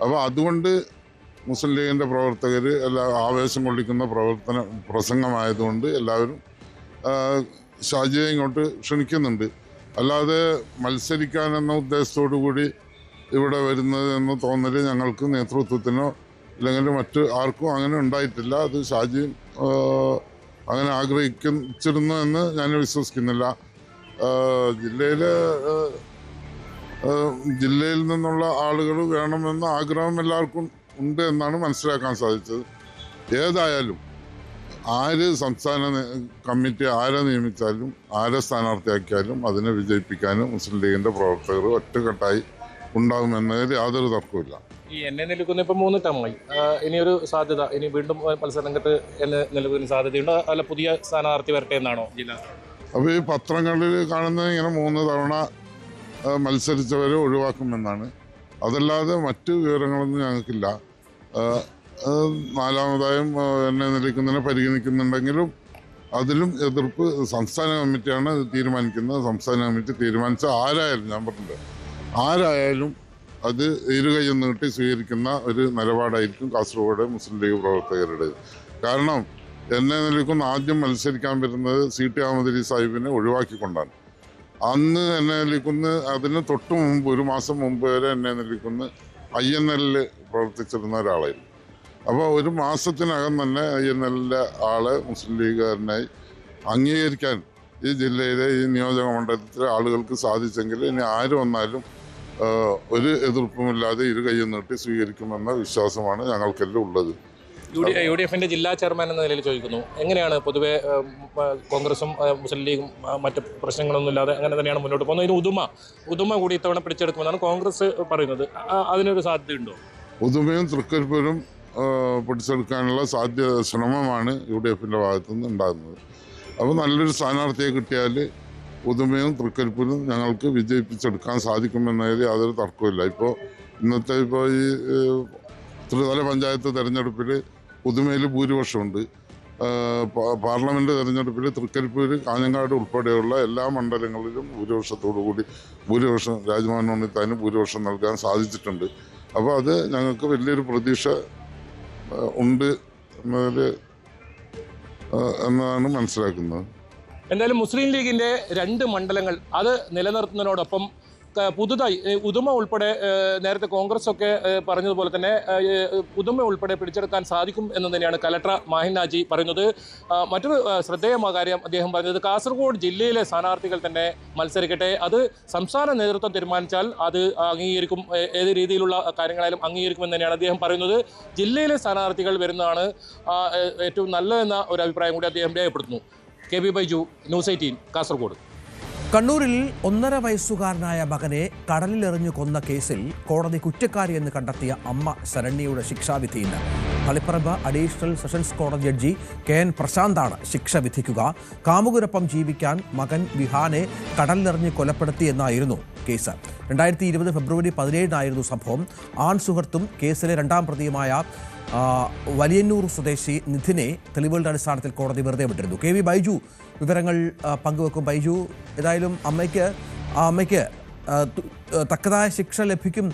അപ്പോൾ അതുകൊണ്ട് മുസ്ലിം ലീഗിൻ്റെ പ്രവർത്തകർ ആവേശം കൊള്ളിക്കുന്ന പ്രസംഗമായതുകൊണ്ട് എല്ലാവരും ഷാജിയെ ഇങ്ങോട്ട് ക്ഷണിക്കുന്നുണ്ട്. അല്ലാതെ മത്സരിക്കാനെന്ന ഉദ്ദേശത്തോടു കൂടി ഇവിടെ വരുന്നത് എന്ന തോന്നൽ ഞങ്ങൾക്ക് നേതൃത്വത്തിനോ അല്ലെങ്കിൽ മറ്റ് ആർക്കും അങ്ങനെ ഉണ്ടായിട്ടില്ല. അത് ഷാജി അങ്ങനെ ആഗ്രഹിച്ചിരുന്നു എന്ന് ഞാൻ വിശ്വസിക്കുന്നില്ല. ജില്ലയിൽ നിന്നുള്ള ആളുകൾ വേണമെന്ന ആഗ്രഹം എല്ലാവർക്കും ഉണ്ട് എന്നാണ് മനസ്സിലാക്കാൻ സാധിച്ചത്. ഏതായാലും ആര് സംസ്ഥാന കമ്മിറ്റി ആരെ നിയമിച്ചാലും ആരെ സ്ഥാനാർത്ഥിയാക്കിയാലും അതിനെ വിജയിപ്പിക്കാനും മുസ്ലിം ലീഗിൻ്റെ പ്രവർത്തകർ ഒറ്റക്കെട്ടായി ഉണ്ടാകുമെന്നതിൽ യാതൊരു തർക്കമില്ല. ഈ എന്നെ നിൽക്കുന്ന ഇപ്പം 3 ടേമായി ഇനിയൊരു സാധ്യത, ഇനി വീണ്ടും മത്സരരംഗത്ത് എന്നെ നിലവിൽ സാധ്യതയുണ്ടോ അല്ല പുതിയ സ്ഥാനാർത്ഥി വരട്ടെ എന്നാണോ ജില്ല? അപ്പോൾ ഈ പത്രങ്ങളിൽ കാണുന്നത് ഇങ്ങനെ 3 തവണ മത്സരിച്ചവരെ ഒഴിവാക്കുമെന്നാണ്. അതല്ലാതെ മറ്റ് വിവരങ്ങളൊന്നും ഞങ്ങൾക്കില്ല. 4മതായും എന്നെ നിലയ്ക്കുന്നതിനെ പരിഗണിക്കുന്നുണ്ടെങ്കിലും അതിലും എതിർപ്പ് സംസ്ഥാന കമ്മിറ്റിയാണ് തീരുമാനിക്കുന്നത്. സംസ്ഥാന കമ്മിറ്റി തീരുമാനിച്ച ആരായാലും, ഞാൻ പറഞ്ഞില്ല, ആരായാലും അത് ഇരുകൈയും നീട്ടി സ്വീകരിക്കുന്ന ഒരു നിലപാടായിരിക്കും കാസർഗോഡ് മുസ്ലിം ലീഗ് പ്രവർത്തകരുടെ. കാരണം എന്നെ നിലയ്ക്കുന്ന ആദ്യം മത്സരിക്കാൻ വരുന്നത് CT അഹമ്മദ് അലി സാഹിബിനെ ഒഴിവാക്കിക്കൊണ്ടാണ്. അന്ന് എന്നെ നിലയ്ക്കുന്ന അതിന് തൊട്ട് മുമ്പ് 1 മാസം മുമ്പ് വരെ എന്നെ നിലയ്ക്കുന്ന INL പ്രവർത്തിച്ചിരുന്ന ഒരാളായിരുന്നു. അപ്പോൾ 1 മാസത്തിനകം തന്നെ INL ആളെ മുസ്ലിം ലീഗുകാരനായി അംഗീകരിക്കാൻ ഈ ജില്ലയിലെ ഈ നിയോജക മണ്ഡലത്തിലെ ആളുകൾക്ക് സാധിച്ചെങ്കിൽ ഇനി ആര് വന്നാലും ഒരു എതിർപ്പുമില്ലാതെ ഇരുകൈയും നീട്ടി സ്വീകരിക്കുമെന്ന വിശ്വാസമാണ് ഞങ്ങൾക്കെല്ലാം ഉള്ളത്. UDFിൻ്റെ ജില്ലാ ചെയർമാൻ എന്ന നിലയിൽ ചോദിക്കുന്നു, എങ്ങനെയാണ് പൊതുവെ കോൺഗ്രസും മുസ്ലിം ലീഗും മറ്റ് പ്രശ്നങ്ങളൊന്നും ഇല്ലാതെ അങ്ങനെ തന്നെയാണ് മുന്നോട്ട് പോകുന്നത്? ഇതിന് ഉദുമ കൂടി ഇത്തവണ പിടിച്ചെടുക്കുമെന്നാണ് കോൺഗ്രസ് പറയുന്നത്. അതിനൊരു സാധ്യതയുണ്ടോ? ഉദുമയും തൃക്കരിപ്പൂരും പിടിച്ചെടുക്കാനുള്ള ശ്രമമാണ് UDF-ന്റെ ഭാഗത്തു നിന്ന് ഉണ്ടാകുന്നത്. അപ്പോൾ നല്ലൊരു സ്ഥാനാർത്ഥിയെ കിട്ടിയാൽ പുതുമയും തൃക്കരിപ്പൂരും ഞങ്ങൾക്ക് വിജയിപ്പിച്ചെടുക്കാൻ സാധിക്കുമെന്നതിൽ യാതൊരു തർക്കമില്ല. ഇന്നത്തെ ഈ ത്രിതല പഞ്ചായത്ത് തെരഞ്ഞെടുപ്പിൽ പുതുമയിൽ ഭൂരിപക്ഷമുണ്ട്. പാർലമെന്റ് തെരഞ്ഞെടുപ്പിൽ തൃക്കരിപ്പൂർ, കാഞ്ഞങ്ങാട് ഉൾപ്പെടെയുള്ള എല്ലാ മണ്ഡലങ്ങളിലും ഭൂരിപക്ഷം രാജ്മോഹൻ ഉണ്ണിത്താന് ഭൂരിപക്ഷം നൽകാൻ സാധിച്ചിട്ടുണ്ട്. അപ്പോൾ അത് ഞങ്ങൾക്ക് വലിയൊരു പ്രതീക്ഷ ഉണ്ട് എന്നാണ് മനസ്സിലാക്കുന്നത്. എന്തായാലും മുസ്ലിം ലീഗിന്റെ 2 മണ്ഡലങ്ങൾ അത് നിലനിർത്തുന്നതിനോടൊപ്പം പുതുതായി ഉദുമ ഉൾപ്പെടെ നേരത്തെ കോൺഗ്രസ് ഒക്കെ പറഞ്ഞതുപോലെ തന്നെ ഉദുമ ഉൾപ്പെടെ പിടിച്ചെടുക്കാൻ സാധിക്കും എന്ന് തന്നെയാണ് കലക്ടർ മാഹിൻ നാജി പറയുന്നത്. മറ്റൊരു ശ്രദ്ധേയമായ കാര്യം അദ്ദേഹം പറഞ്ഞത് കാസർഗോഡ് ജില്ലയിലെ സ്ഥാനാർത്ഥികൾ തന്നെ മത്സരിക്കട്ടെ, അത് സംസ്ഥാന നേതൃത്വം തീരുമാനിച്ചാൽ അത് അംഗീകരിക്കും, ഏത് രീതിയിലുള്ള കാര്യങ്ങളായാലും അംഗീകരിക്കുമെന്ന് തന്നെയാണ് അദ്ദേഹം പറയുന്നത്. ജില്ലയിലെ സ്ഥാനാർത്ഥികൾ വരുന്നതാണ് ഏറ്റവും നല്ലതെന്ന ഒരു അഭിപ്രായം കൂടി അദ്ദേഹം രേഖപ്പെടുത്തുന്നു. KB Baiju, news 18 Kasaragod. കണ്ണൂരിൽ 1.5 വയസ്സുകാരനായ മകനെ കടലിലെറിഞ്ഞു കൊന്ന കേസിൽ കോടതി കുറ്റക്കാരി എന്ന് കണ്ടെത്തിയ അമ്മ ശരണ്യയുടെ ശിക്ഷാവിധി ഇന്ന്. തളിപ്പറമ്പ് അഡീഷണൽ സെഷൻസ് കോടതി ജഡ്ജി KN പ്രശാന്താണ് ശിക്ഷ വിധിക്കുക. കാമുകനൊപ്പം ജീവിക്കാൻ മകൻ വിഹാനെ കടലിലെറിഞ്ഞ് കൊലപ്പെടുത്തിയെന്നായിരുന്നു കേസ്. 2020 ഫെബ്രുവരി 17 സംഭവം. ആൺ സുഹൃത്തും കേസിലെ 2ാം പ്രതിയുമായ വലിയന്നൂർ സ്വദേശി നിധിനെ തെളിവുകളുടെ അടിസ്ഥാനത്തിൽ കോടതി വെറുതെ വിട്ടിരുന്നു. KB ബൈജു വിവരങ്ങൾ പങ്കുവെക്കും. ബൈജു, ഏതായാലും അമ്മയ്ക്ക് തക്കതായ ശിക്ഷ ലഭിക്കും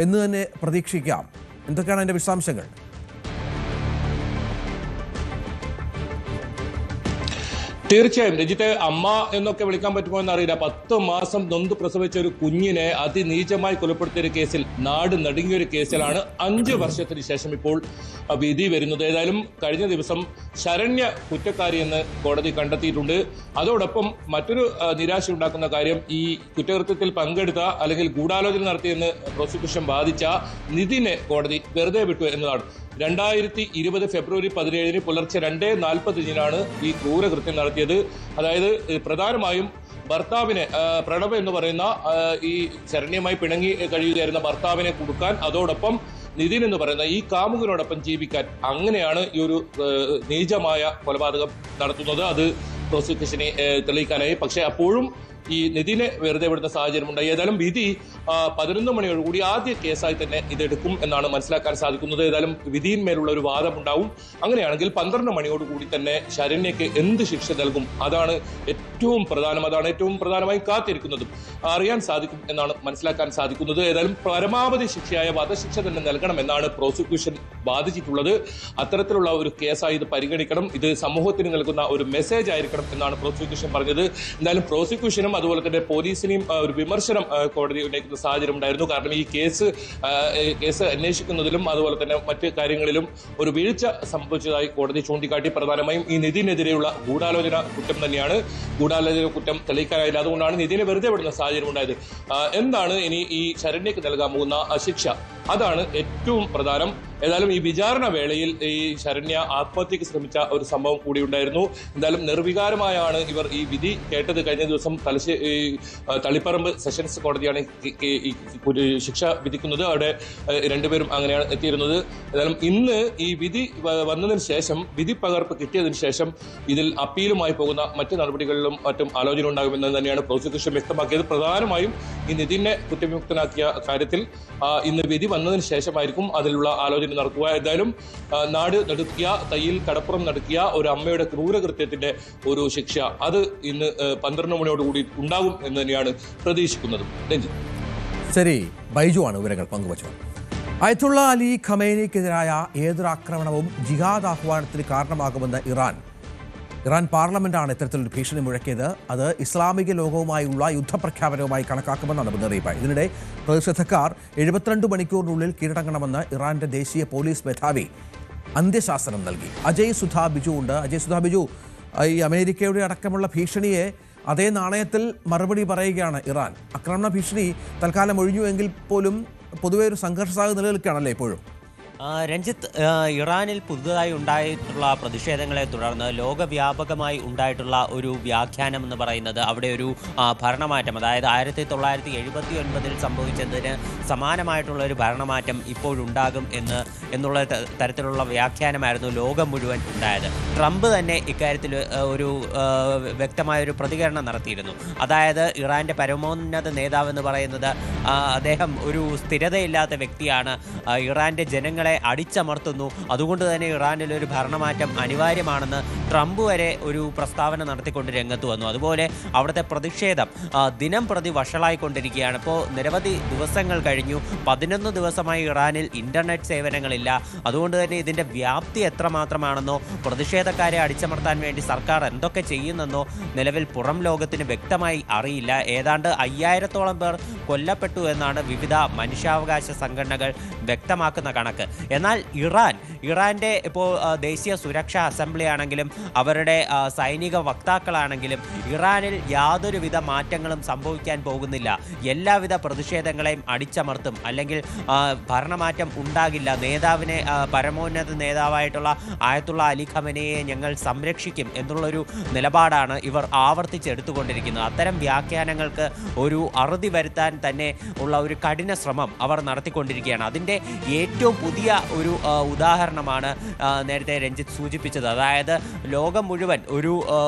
എന്ന് തന്നെ പ്രതീക്ഷിക്കാം. എന്തൊക്കെയാണ് അതിൻ്റെ വിശദാംശങ്ങൾ? തീർച്ചയായും രജിത്തെ, അമ്മ എന്നൊക്കെ വിളിക്കാൻ പറ്റുമോ എന്നറിയില്ല. 10 മാസം നൊന്ത് പ്രസവിച്ച ഒരു കുഞ്ഞിനെ അതിനീചമായി കൊലപ്പെടുത്തിയ ഒരു കേസിൽ, നാട് നടുങ്ങിയൊരു കേസിലാണ് 5 വർഷത്തിന് ശേഷം ഇപ്പോൾ വിധി വരുന്നത്. ഏതായാലും കഴിഞ്ഞ ദിവസം ശരണ്യ കുറ്റക്കാരി എന്ന് കോടതി കണ്ടെത്തിയിട്ടുണ്ട്. അതോടൊപ്പം മറ്റൊരു നിരാശയുണ്ടാക്കുന്ന കാര്യം, ഈ കുറ്റകൃത്യത്തിൽ പങ്കെടുത്ത അല്ലെങ്കിൽ ഗൂഢാലോചന നടത്തിയെന്ന് പ്രോസിക്യൂഷൻ വാദിച്ച നിധിനെ കോടതി വെറുതെ വിട്ടു എന്നതാണ്. 2020 ഫെബ്രുവരി 17 പുലർച്ചെ 2:40 ഈ ക്രൂരകൃത്യം നടത്തിയത്. അതായത് പ്രധാനമായും ഭർത്താവിനെ, പ്രണവ് എന്ന് പറയുന്ന ഈ ശരണ്യമായി പിണങ്ങി കഴിയുകയായിരുന്ന ഭർത്താവിനെ കൊടുക്കാൻ, അതോടൊപ്പം നിതിൻ എന്ന് പറയുന്ന ഈ കാമുകനോടൊപ്പം ജീവിക്കാൻ, അങ്ങനെയാണ് ഈ ഒരു നീചമായ കൊലപാതകം നടത്തുന്നത്. അത് പ്രോസിക്യൂഷനെ തെളിയിക്കാനായി. പക്ഷേ അപ്പോഴും ഈ നിതിനെ വെറുതെ വിടുന്ന സാഹചര്യമുണ്ടായി. ഏതായാലും വിധി 11 മണിയോടുകൂടി ആദ്യ കേസായി തന്നെ ഇതെടുക്കും എന്നാണ് മനസ്സിലാക്കാൻ സാധിക്കുന്നത്. ഏതായാലും വിധിയിന്മേലുള്ള ഒരു വാദമുണ്ടാവും. അങ്ങനെയാണെങ്കിൽ 12 മണിയോടുകൂടി തന്നെ ശരണ്യയ്ക്ക് എന്ത് ശിക്ഷ നൽകും, അതാണ് ഏറ്റവും പ്രധാനം. അതാണ് ഏറ്റവും പ്രധാനമായി കാത്തിരിക്കുന്നതും അറിയാൻ സാധിക്കും എന്നാണ് മനസ്സിലാക്കാൻ സാധിക്കുന്നത്. ഏതായാലും പരമാവധി ശിക്ഷയായ വധശിക്ഷ തന്നെ നൽകണമെന്നാണ് പ്രോസിക്യൂഷൻ വാദിച്ചിട്ടുള്ളത്. അത്തരത്തിലുള്ള ഒരു കേസായി ഇത് പരിഗണിക്കണം. ഇത് സമൂഹത്തിന് നൽകുന്ന ഒരു മെസ്സേജ് ആയിരിക്കണം എന്നാണ് പ്രോസിക്യൂഷൻ പറഞ്ഞത്. എന്തായാലും പ്രോസിക്യൂഷനും അതുപോലെ തന്നെ പോലീസിനെയും ഒരു വിമർശനം കോടതി ഉന്നയിക്കുന്ന സാഹചര്യം ഉണ്ടായിരുന്നു. കാരണം ഈ കേസ് അന്വേഷിക്കുന്നതിലും അതുപോലെ തന്നെ മറ്റ് കാര്യങ്ങളിലും ഒരു വീഴ്ച സംഭവിച്ചതായി കോടതി ചൂണ്ടിക്കാട്ടി. പ്രധാനമായും ഈ നിധിനെതിരെയുള്ള ഗൂഢാലോചന കുറ്റം തന്നെയാണ്. ഗൂഢാലോചന കുറ്റം തെളിയിക്കാനായില്ല. അതുകൊണ്ടാണ് നിധിനെ വെറുതെ വിടുന്ന സാഹചര്യം ഉണ്ടായത്. എന്താണ് ഇനി ഈ ശരണ്യക്ക് നൽകാൻ പോകുന്ന ശിക്ഷ, അതാണ് ഏറ്റവും പ്രധാനം. ഏതായാലും ഈ വിചാരണ വേളയിൽ ഈ ശരണ്യ ആത്മഹത്യക്ക് ശ്രമിച്ച ഒരു സംഭവം കൂടി ഉണ്ടായിരുന്നു. എന്തായാലും നിർവികാരമായാണ് ഇവർ ഈ വിധി കേട്ടത്. കഴിഞ്ഞ ദിവസം തളിപ്പറമ്പ് സെഷൻസ് കോടതിയാണ് ശിക്ഷ വിധിക്കുന്നത്. അവിടെ 2 പേരും അങ്ങനെയാണ് എത്തിയിരുന്നത്. ഏതായാലും ഇന്ന് ഈ വിധി വന്നതിന് ശേഷം, വിധി പകർപ്പ് കിട്ടിയതിനു ശേഷം ഇതിൽ അപ്പീലുമായി പോകുന്ന മറ്റ് നടപടികളിലും മറ്റും ആലോചന ഉണ്ടാകുമെന്ന് തന്നെയാണ് പ്രോസിക്യൂഷൻ വ്യക്തമാക്കിയത്. പ്രധാനമായും ഈ നിതിനെ കുറ്റവിമുക്തനാക്കിയ കാര്യത്തിൽ ഇന്ന് വിധി വന്നതിന് ശേഷമായിരിക്കും അതിലുള്ള ആലോചന നടക്കുക. ഏതായാലും നാട് നടുക്കിയ, തയ്യിൽ കടപ്പുറം നടുക്കിയ ഒരു അമ്മയുടെ ക്രൂരകൃത്യത്തിന്റെ ഒരു ശിക്ഷ അത് ഇന്ന് 12 മണിയോടുകൂടി ഉണ്ടാകും എന്ന് തന്നെയാണ് പ്രതീക്ഷിക്കുന്നത്. ശരി, ബൈജു ആണ് വിവരങ്ങൾ പങ്കുവച്ചത്. അയത്തുള്ള അലി ഖമേനിക്കെതിരായ ഏതൊരു ആക്രമണവും ജിഹാദ് ആഹ്വാനത്തിന് കാരണമാകുമെന്ന് ഇറാൻ പാർലമെന്റാണ് ഇത്തരത്തിലൊരു ഭീഷണി മുഴക്കിയത്. അത് ഇസ്ലാമിക ലോകവുമായുള്ള യുദ്ധപ്രഖ്യാപനവുമായി കണക്കാക്കുമെന്നാണ് മുന്നറിയിപ്പ്. ഇതിനിടെ പ്രതിഷേധക്കാർ 72 മണിക്കൂറിനുള്ളിൽ കീഴടങ്ങണമെന്ന് ഇറാന്റെ ദേശീയ പോലീസ് മേധാവി അന്ത്യശാസനം നൽകി. അജയ് സുധാ ബിജു ഉണ്ട്. അജയ് സുധാ ബിജു, ഈ അമേരിക്കയുടെ അടക്കമുള്ള ഭീഷണിയെ അതേ നാണയത്തിൽ മറുപടി പറയുകയാണ് ഇറാൻ. ആക്രമണ ഭീഷണി തൽക്കാലം ഒഴിഞ്ഞുവെങ്കിൽ പോലും പൊതുവെ ഒരു സംഘർഷ സാധ്യത നിലനിൽക്കുകയാണല്ലേ ഇപ്പോഴും? രഞ്ജിത്ത്, ഇറാനിൽ പുതുതായി ഉണ്ടായിട്ടുള്ള പ്രതിഷേധങ്ങളെ തുടർന്ന് ലോകവ്യാപകമായി ഉണ്ടായിട്ടുള്ള ഒരു വ്യാഖ്യാനം എന്ന് പറയുന്നത് അവിടെ ഒരു ഭരണമാറ്റം, അതായത് 1979 സംഭവിച്ചതിന് സമാനമായിട്ടുള്ള ഒരു ഭരണമാറ്റം ഇപ്പോഴുണ്ടാകും എന്നുള്ള തരത്തിലുള്ള വ്യാഖ്യാനമായിരുന്നു ലോകം മുഴുവൻ ഉണ്ടായത്. ട്രംപ് തന്നെ ഇക്കാര്യത്തിൽ ഒരു വ്യക്തമായൊരു പ്രതികരണം നടത്തിയിരുന്നു. അതായത് ഇറാൻ്റെ പരമോന്നത നേതാവെന്ന് പറയുന്നത് അദ്ദേഹം ഒരു സ്ഥിരതയില്ലാത്ത വ്യക്തിയാണ്, ഇറാൻ്റെ ജനങ്ങളെ അടിച്ചമർത്തുന്നു, അതുകൊണ്ട് തന്നെ ഇറാനിൽ ഒരു ഭരണമാറ്റം അനിവാര്യമാണെന്ന് ട്രംപ് വരെ ഒരു പ്രസ്താവന നടത്തിക്കൊണ്ട് രംഗത്ത് വന്നു. അതുപോലെ അവിടുത്തെ പ്രതിഷേധം ദിനം പ്രതി വഷളായിക്കൊണ്ടിരിക്കുകയാണ്. ഇപ്പോൾ നിരവധി ദിവസങ്ങൾ കഴിഞ്ഞു, 11 ദിവസമായി ഇറാനിൽ ഇൻ്റർനെറ്റ് സേവനങ്ങളില്ല. അതുകൊണ്ട് തന്നെ ഇതിൻ്റെ വ്യാപ്തി എത്രമാത്രമാണെന്നോ പ്രതിഷേധക്കാരെ അടിച്ചമർത്താൻ വേണ്ടി സർക്കാർ എന്തൊക്കെ ചെയ്യുന്നെന്നോ നിലവിൽ പുറം ലോകത്തിന് വ്യക്തമായി അറിയില്ല. ഏതാണ്ട് 5000-ഓളം പേർ കൊല്ലപ്പെട്ടു എന്നാണ് വിവിധ മനുഷ്യാവകാശ സംഘടനകൾ വ്യക്തമാക്കുന്ന കണക്ക്. എന്നാൽ ഇറാൻ്റെ ഇപ്പോൾ ദേശീയ സുരക്ഷാ അസംബ്ലി ആണെങ്കിലും അവരുടെ സൈനിക വക്താക്കളാണെങ്കിലും ഇറാനിൽ യാതൊരുവിധ മാറ്റങ്ങളും സംഭവിക്കാൻ പോകുന്നില്ല, എല്ലാവിധ പ്രതിഷേധങ്ങളെയും അടിച്ചമർത്തും, അല്ലെങ്കിൽ ഭരണമാറ്റം ഉണ്ടാകില്ല, നേതാവിനെ പരമോന്നത നേതാവായിട്ടുള്ള ആയത്തുള്ള അലി ഖമനയെ ഞങ്ങൾ സംരക്ഷിക്കും എന്നുള്ളൊരു നിലപാടാണ് ഇവർ ആവർത്തിച്ചെടുത്തുകൊണ്ടിരിക്കുന്നത്. അത്തരം വ്യാഖ്യാനങ്ങൾക്ക് ഒരു അറുതി വരുത്താൻ തന്നെ ഉള്ള ഒരു കഠിന ശ്രമം അവർ നടത്തിക്കൊണ്ടിരിക്കുകയാണ്. അതിൻ്റെ ഏറ്റവും പുതിയ ഒരു ഉദാഹരണമാണ് നേരത്തെ രഞ്ജിത്ത് സൂചിപ്പിച്ചത്. അതായത് ലോകം മുഴുവൻ ഒരു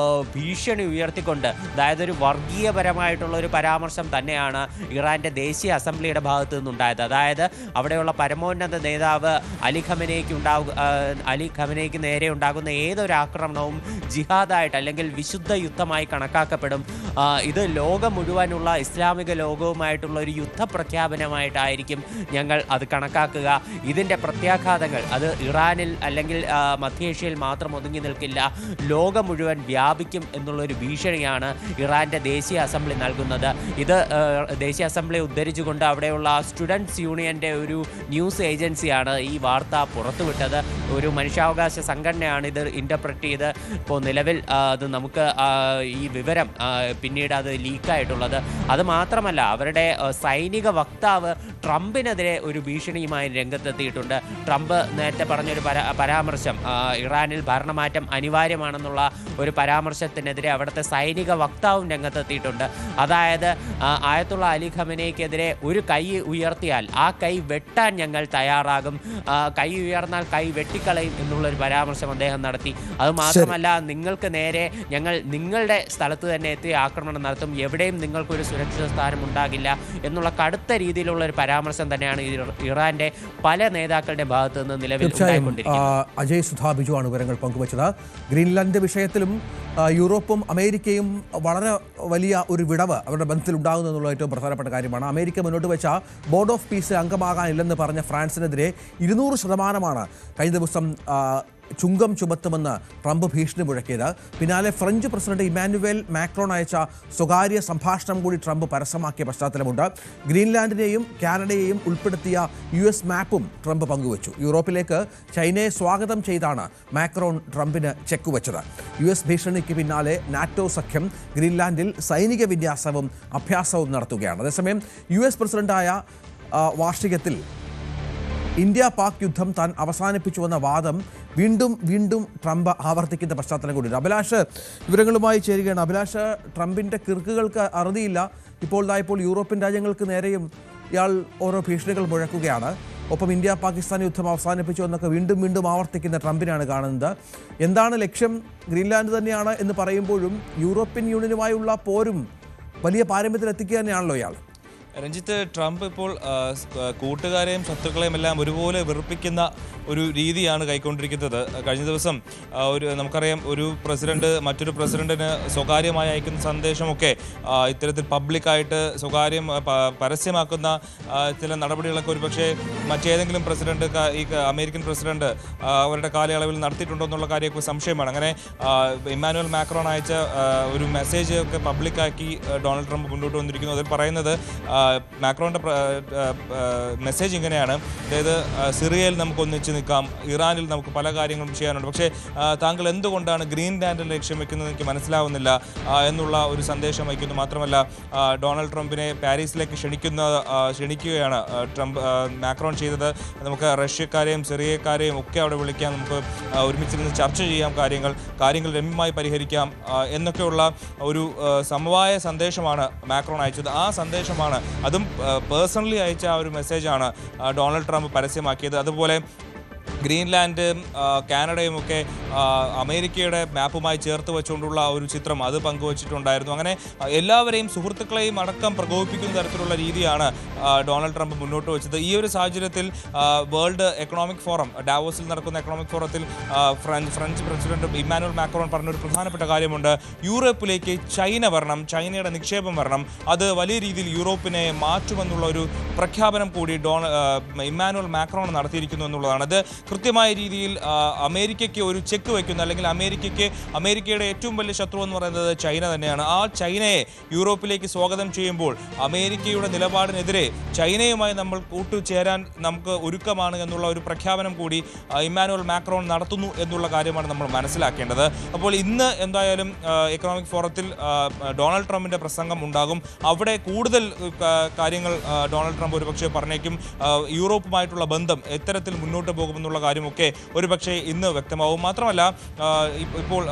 ഭീഷണി ഉയർത്തിക്കൊണ്ട്, അതായത് ഒരു വർഗീയപരമായിട്ടുള്ള ഒരു പരാമർശം തന്നെയാണ് ഇറാൻ്റെ ദേശീയ അസംബ്ലിയുടെ ഭാഗത്തു നിന്നുണ്ടായത്. അതായത് അവിടെയുള്ള പരമോന്നത നേതാവ് അലി ഖമനേയ്ക്ക് നേരെ ഉണ്ടാകുന്ന ഏതൊരു ആക്രമണവും ജിഹാദായിട്ട് അല്ലെങ്കിൽ വിശുദ്ധ യുദ്ധമായി കണക്കാക്കപ്പെടും. ഇത് ലോകം മുഴുവനുള്ള ഇസ്ലാമിക ലോകവുമായിട്ടുള്ള ഒരു യുദ്ധപ്രഖ്യാപനമായിട്ടായിരിക്കും ഞങ്ങൾ അത് കണക്കാക്കുക. ഇതിൻ്റെ പ്രത്യാഘാതങ്ങൾ അത് ഇറാനിൽ അല്ലെങ്കിൽ മധ്യേഷ്യയിൽ മാത്രം ഒതുങ്ങി നിൽക്കില്ല, ലോകം മുഴുവൻ വ്യാപിക്കും എന്നുള്ളൊരു ഭീഷണിയാണ് ഇറാൻ്റെ ദേശീയ അസംബ്ലി നൽകുന്നത്. ഇത് ദേശീയ അസംബ്ലിയെ ഉദ്ധരിച്ചുകൊണ്ട് അവിടെയുള്ള സ്റ്റുഡൻസ് യൂണിയൻ്റെ ഒരു ന്യൂസ് ഏജൻസിയാണ് ഈ വാർത്ത പുറത്തുവിട്ടത്. ഒരു മനുഷ്യാവകാശ സംഘടനയാണ് ഇത് ഇൻ്റർപ്രറ്റ് ചെയ്ത് ഇപ്പോൾ നിലവിൽ അത് നമുക്ക് ഈ വിവരം പിന്നീട് അത് ലീക്കായിട്ടുള്ളത്. അതുമാത്രമല്ല, അവരുടെ സൈനിക വക്താവ് ട്രംപിനെതിരെ ഒരു ഭീഷണിയുമായി രംഗത്തെത്തിയിട്ടുണ്ട്. ട്രംപ് നേരത്തെ പറഞ്ഞൊരു പരാമർശം, ഇറാനിൽ ഭരണമാറ്റം അനിവാര്യമാണെന്നുള്ള ഒരു പരാമർശത്തിനെതിരെ അവിടുത്തെ സൈനിക വക്താവും രംഗത്തെത്തിയിട്ടുണ്ട്. അതായത് ആയത്തുള്ള അലി ഖമനയ്ക്കെതിരെ ഒരു കൈ ഉയർത്തിയാൽ ആ കൈ വെട്ടാൻ ഞങ്ങൾ തയ്യാറാകും, കൈ ഉയർന്നാൽ കൈ വെട്ടിക്കളയും എന്നുള്ളൊരു പരാമർശം അദ്ദേഹം നടത്തി. അതുമാത്രമല്ല, നിങ്ങൾക്ക് നേരെ ഞങ്ങൾ നിങ്ങളുടെ സ്ഥലത്ത് തന്നെ എത്തി ആക്രമണം നടത്തും, എവിടെയും നിങ്ങൾക്കൊരു സുരക്ഷിത സ്ഥാനം ഉണ്ടാകില്ല എന്നുള്ള കടുത്ത രീതിയിലുള്ള ഒരു പരാമർശം തന്നെയാണ് ഇറാന്റെ പല നേതാക്കളുടെ ഭാഗത്തു നിന്ന് നിലവിൽ ഉണ്ടായിക്കൊണ്ടിരിക്കുന്നത്. അജയ് സുധാ ബിജു ആണ് വിവരങ്ങൾ പങ്കുവച്ചത്. ഗ്രീൻലാൻഡ് വിഷയത്തിലും യൂറോപ്പും അമേരിക്കയും വളരെ വലിയ ഒരു വിടവ് അവരുടെ ബന്ധത്തിൽ ഉണ്ടാകുന്നു എന്നുള്ള ഏറ്റവും പ്രധാനപ്പെട്ട കാര്യമാണ്. അമേരിക്ക മുന്നോട്ട് വെച്ച ബോർഡ് ഓഫ് പീസ് അംഗമാകാനില്ലെന്ന് പറഞ്ഞ ഫ്രാൻസിനെതിരെ 200% കഴിഞ്ഞ ദിവസം ചുങ്കം ചുമത്തുമെന്ന് ട്രംപ് ഭീഷണി മുഴക്കിയത്. പിന്നാലെ ഫ്രഞ്ച് പ്രസിഡന്റ് ഇമാനുവേൽ മാക്രോൺ അയച്ച സ്വകാര്യ സംഭാഷണം കൂടി ട്രംപ് പരസ്യമാക്കിയ പശ്ചാത്തലമുണ്ട്. ഗ്രീൻലാൻഡിനെയും കാനഡയെയും ഉൾപ്പെടുത്തിയ US മാപ്പും ട്രംപ് പങ്കുവച്ചു. യൂറോപ്പിലേക്ക് ചൈനയെ സ്വാഗതം ചെയ്താണ് മാക്രോൺ ട്രംപിന് ചെക്ക് വെച്ചത്. US ഭീഷണിക്ക് പിന്നാലെ നാറ്റോ സഖ്യം ഗ്രീൻലാൻഡിൽ സൈനിക വിന്യാസവും അഭ്യാസവും നടത്തുകയാണ്. അതേസമയം US പ്രസിഡന്റായ വാർഷികത്തിൽ ഇന്ത്യ പാക് യുദ്ധം താൻ അവസാനിപ്പിച്ചുവെന്ന വാദം വീണ്ടും ട്രംപ് ആവർത്തിക്കുന്ന പശ്ചാത്തലം കൂടി. അഭിലാഷ് വിവരങ്ങളുമായി ചേരുകയാണ്. അഭിലാഷ്, ട്രംപിൻ്റെ കിറുക്കുകൾക്ക് അറുതിയില്ല. ഇപ്പോൾ യൂറോപ്യൻ രാജ്യങ്ങൾക്ക് നേരെയും ഇയാൾ ഓരോ ഭീഷണികൾ മുഴക്കുകയാണ്. ഒപ്പം ഇന്ത്യ പാകിസ്ഥാൻ യുദ്ധം അവസാനിപ്പിച്ചു എന്നൊക്കെ വീണ്ടും ആവർത്തിക്കുന്ന ട്രംപിനാണ് കാണുന്നത്. എന്താണ് ലക്ഷ്യം? ഗ്രീൻലാൻഡ് തന്നെയാണ് എന്ന് പറയുമ്പോഴും യൂറോപ്യൻ യൂണിയനുമായുള്ള പോരും വലിയ പാരമ്യത്തിലെത്തിക്കുക തന്നെയാണല്ലോ ഇയാൾ. രഞ്ജിത്ത്, ട്രംപ് ഇപ്പോൾ കൂട്ടുകാരെയും ശത്രുക്കളെയും എല്ലാം ഒരുപോലെ വെറുപ്പിക്കുന്ന ഒരു രീതിയാണ് കൈക്കൊണ്ടിരിക്കുന്നത്. കഴിഞ്ഞ ദിവസം നമുക്കറിയാം, ഒരു പ്രസിഡന്റ് മറ്റൊരു പ്രസിഡന്റിന് സ്വകാര്യമായി അയക്കുന്ന സന്ദേശമൊക്കെ ഇത്തരത്തിൽ പബ്ലിക്കായിട്ട് പരസ്യമാക്കുന്ന ചില നടപടികളൊക്കെ ഒരുപക്ഷെ മറ്റേതെങ്കിലും പ്രസിഡന്റ്, ഈ അമേരിക്കൻ പ്രസിഡന്റ് അവരുടെ കാലയളവിൽ നടത്തിയിട്ടുണ്ടോ എന്നുള്ള കാര്യമൊക്കെ സംശയമാണ്. അങ്ങനെ ഇമ്മാനുവൽ മാക്രോൺ അയച്ച ഒരു മെസ്സേജ് ഒക്കെ പബ്ലിക്കാക്കി ഡൊണാൾഡ് ട്രംപ് മുന്നോട്ട് വന്നിരിക്കുന്നു. അതിൽ പറയുന്നത് മാക്രോന്റെ മെസ്സേജ് ഇങ്ങനെയാണ്, അതായത് സിറിയയിൽ നമുക്ക് ഒന്നിച്ച് നിൽക്കാം, ഇറാനിൽ നമുക്ക് പല കാര്യങ്ങളും ചെയ്യാനുണ്ട്, പക്ഷേ താങ്കൾ എന്തുകൊണ്ടാണ് ഗ്രീൻലാൻഡിൽ ലക്ഷ്യം വെക്കുന്നത് എനിക്ക് മനസ്സിലാവുന്നില്ല എന്നുള്ള ഒരു സന്ദേശം വയ്ക്കുന്നു. മാത്രമല്ല ഡൊണാൾഡ് ട്രംപിനെ പാരീസിലേക്ക് ക്ഷണിക്കുകയാണ് മാക്രോൺ ചെയ്തത്. നമുക്ക് റഷ്യക്കാരെയും സിറിയക്കാരെയും ഒക്കെ അവിടെ വിളിക്കാം, നമുക്ക് ഒരുമിച്ചിരുന്ന് ചർച്ച ചെയ്യാം, കാര്യങ്ങൾ രമ്യമായി പരിഹരിക്കാം എന്നൊക്കെയുള്ള ഒരു സമവായ സന്ദേശമാണ് മാക്രോൺ അയച്ചത്. ആ സന്ദേശമാണ്, അതും പേഴ്സണലി അയച്ച ആ ഒരു മെസ്സേജാണ് ഡൊണാൾഡ് ട്രംപ് പരസ്യമാക്കിയത്. അതുപോലെ ഗ്രീൻലാൻഡും കാനഡയും ഒക്കെ അമേരിക്കയുടെ മാപ്പുമായി ചേർത്ത് വെച്ചുകൊണ്ടുള്ള ഒരു ചിത്രം അത് പങ്കുവച്ചിട്ടുണ്ടായിരുന്നു. അങ്ങനെ എല്ലാവരെയും സുഹൃത്തുക്കളെയും അടക്കം പ്രകോപിപ്പിക്കുന്ന തരത്തിലുള്ള രീതിയാണ് ഡൊണാൾഡ് ട്രംപ് മുന്നോട്ട് വെച്ചത്. ഈ ഒരു സാഹചര്യത്തിൽ വേൾഡ് എക്കണോമിക് ഫോറം, ഡാവോസിൽ നടക്കുന്ന എക്കണോമിക് ഫോറത്തിൽ ഫ്രഞ്ച് പ്രസിഡന്റ് ഇമ്മാനുവൽ മാക്രോൺ പറഞ്ഞൊരു പ്രധാനപ്പെട്ട കാര്യമുണ്ട്. യൂറോപ്പിലേക്ക് ചൈന വരണം, ചൈനയുടെ നിക്ഷേപം വരണം, അത് വലിയ രീതിയിൽ യൂറോപ്പിനെ മാറ്റുമെന്നുള്ള ഒരു പ്രഖ്യാപനം കൂടി ഇമ്മാനുവൽ മാക്രോൺ നടത്തിയിരിക്കുന്നു എന്നുള്ളതാണ്. അത് കൃത്യമായ രീതിയിൽ അമേരിക്കയ്ക്ക് ഒരു ചെക്ക് വയ്ക്കുന്നു, അല്ലെങ്കിൽ അമേരിക്കയുടെ ഏറ്റവും വലിയ ശത്രു എന്ന് പറയുന്നത് ചൈന തന്നെയാണ്. ആ ചൈനയെ യൂറോപ്പിലേക്ക് സ്വാഗതം ചെയ്യുമ്പോൾ അമേരിക്കയുടെ നിലപാടിനെതിരെ ചൈനയുമായി നമ്മൾ കൂട്ടുചേരാൻ നമുക്ക് ഒരുക്കമാണ് എന്നുള്ള ഒരു പ്രഖ്യാപനം കൂടി ഇമ്മാനുവൽ മാക്രോൺ നടത്തുന്നു എന്നുള്ള കാര്യമാണ് നമ്മൾ മനസ്സിലാക്കേണ്ടത്. അപ്പോൾ ഇന്ന് എന്തായാലും എക്കണോമിക് ഫോറത്തിൽ ഡൊണാൾഡ് ട്രംപിൻ്റെ പ്രസംഗം ഉണ്ടാകും. അവിടെ കൂടുതൽ കാര്യങ്ങൾ ഡൊണാൾഡ് ട്രംപ് ഒരുപക്ഷെ പറഞ്ഞേക്കും. യൂറോപ്പുമായിട്ടുള്ള ബന്ധം എത്തരത്തിൽ മുന്നോട്ട് പോകുമെന്നുള്ള കാര്യമൊക്കെ ഒരുപക്ഷെ ഇന്ന് വ്യക്തമാവും. മാത്രമല്ല ഇപ്പോൾ